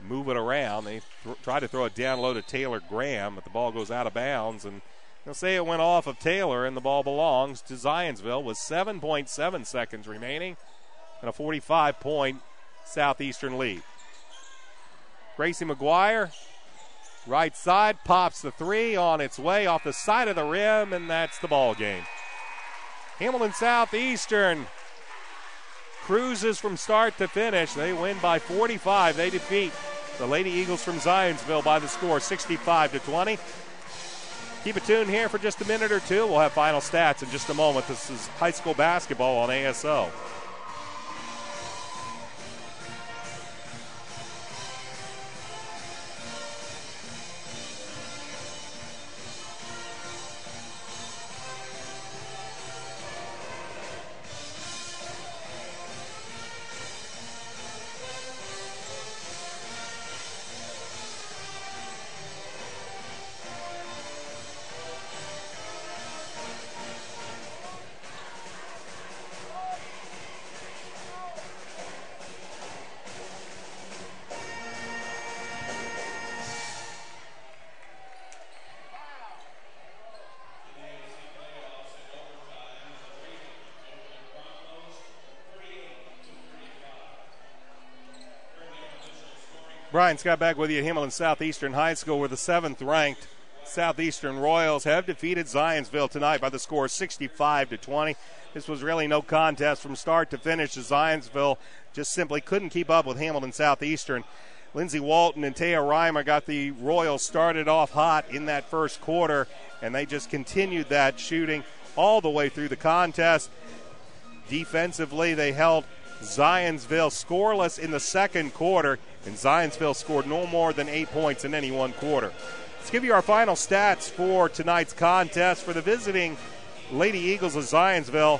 move it around. They try to throw it down low to Taylor Graham, but the ball goes out of bounds, and they'll say it went off of Taylor, and the ball belongs to Zionsville with 7.7 seconds remaining and a 45-point Southeastern lead. Gracie McGuire, right side, pops the three on its way off the side of the rim, and that's the ball game. Hamilton Southeastern cruises from start to finish. They win by 45. They defeat the Lady Eagles from Zionsville by the score 65-20. Keep it tuned here for just a minute or two. We'll have final stats in just a moment. This is high school basketball on ASO. Brian Scott back with you at Hamilton Southeastern High School, where the 7th-ranked Southeastern Royals have defeated Zionsville tonight by the score 65-20. This was really no contest from start to finish, as Zionsville just simply couldn't keep up with Hamilton Southeastern. Lindsey Walton and Taya Reimer got the Royals started off hot in that first quarter, and they just continued that shooting all the way through the contest. Defensively, they held Zionsville scoreless in the second quarter, and Zionsville scored no more than 8 points in any one quarter. Let's give you our final stats for tonight's contest. For the visiting Lady Eagles of Zionsville,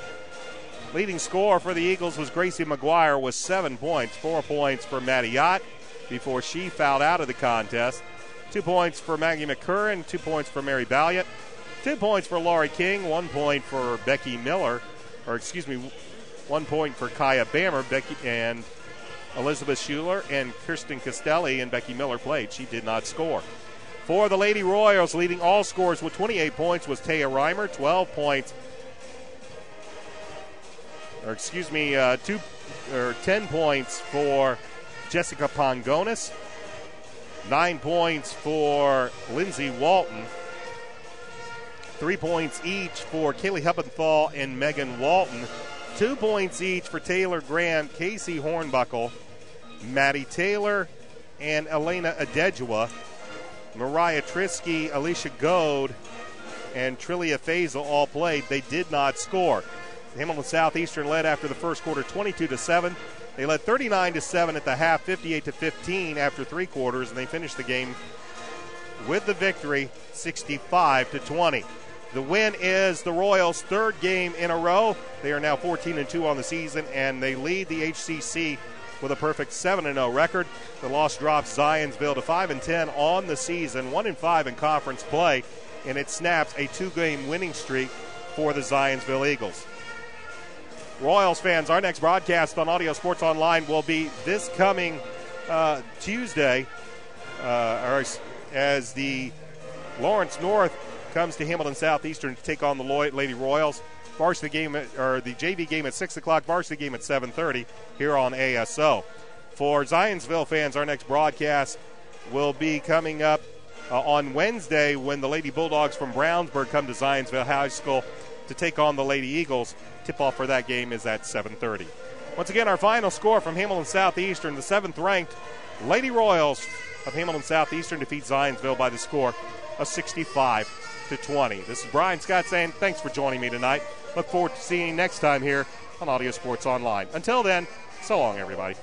leading scorer for the Eagles was Gracie McGuire with 7 points. 4 points for Maddie Yott before she fouled out of the contest. 2 points for Maggie McCurran, 2 points for Mary Balliott, 2 points for Laurie King, 1 point for Becky Miller, 1 point for Kaya Bammer, Becky and Elizabeth Schuler, and Kirsten Castelli and Becky Miller played. She did not score. For the Lady Royals, leading all scorers with 28 points was Taya Reimer, 12 points. 10 points for Jessica Pongonis, 9 points for Lindsey Walton, 3 points each for Kaylee Huppenthal and Megan Walton, 2 points each for Taylor Grant, Casey Hornbuckle, Maddie Taylor, and Elena Adejua. Mariah Trisky, Alicia Goad, and Trillia Faisal all played. They did not score. Hamilton Southeastern led after the first quarter 22-7. They led 39-7 at the half, 58-15 after 3 quarters, and they finished the game with the victory 65-20. The win is the Royals' 3rd game in a row. They are now 14-2 on the season, and they lead the HCC with a perfect 7-0 record. The loss drops Zionsville to 5-10 on the season, 1-5 in conference play, and it snaps a 2-game winning streak for the Zionsville Eagles. Royals fans, our next broadcast on Audio Sports Online will be this coming Tuesday, as the Lawrence North comes to Hamilton Southeastern to take on the Lady Royals. Varsity game, the JV game at 6 o'clock, varsity game at 7:30 here on ASO. For Zionsville fans, our next broadcast will be coming up on Wednesday when the Lady Bulldogs from Brownsburg come to Zionsville High School to take on the Lady Eagles. Tip-off for that game is at 7:30. Once again, our final score from Hamilton Southeastern, the 7th-ranked Lady Royals of Hamilton Southeastern defeat Zionsville by the score of 65-20. This is Brian Scott saying thanks for joining me tonight. Look forward to seeing you next time here on Audio Sports Online. Until then, so long, everybody.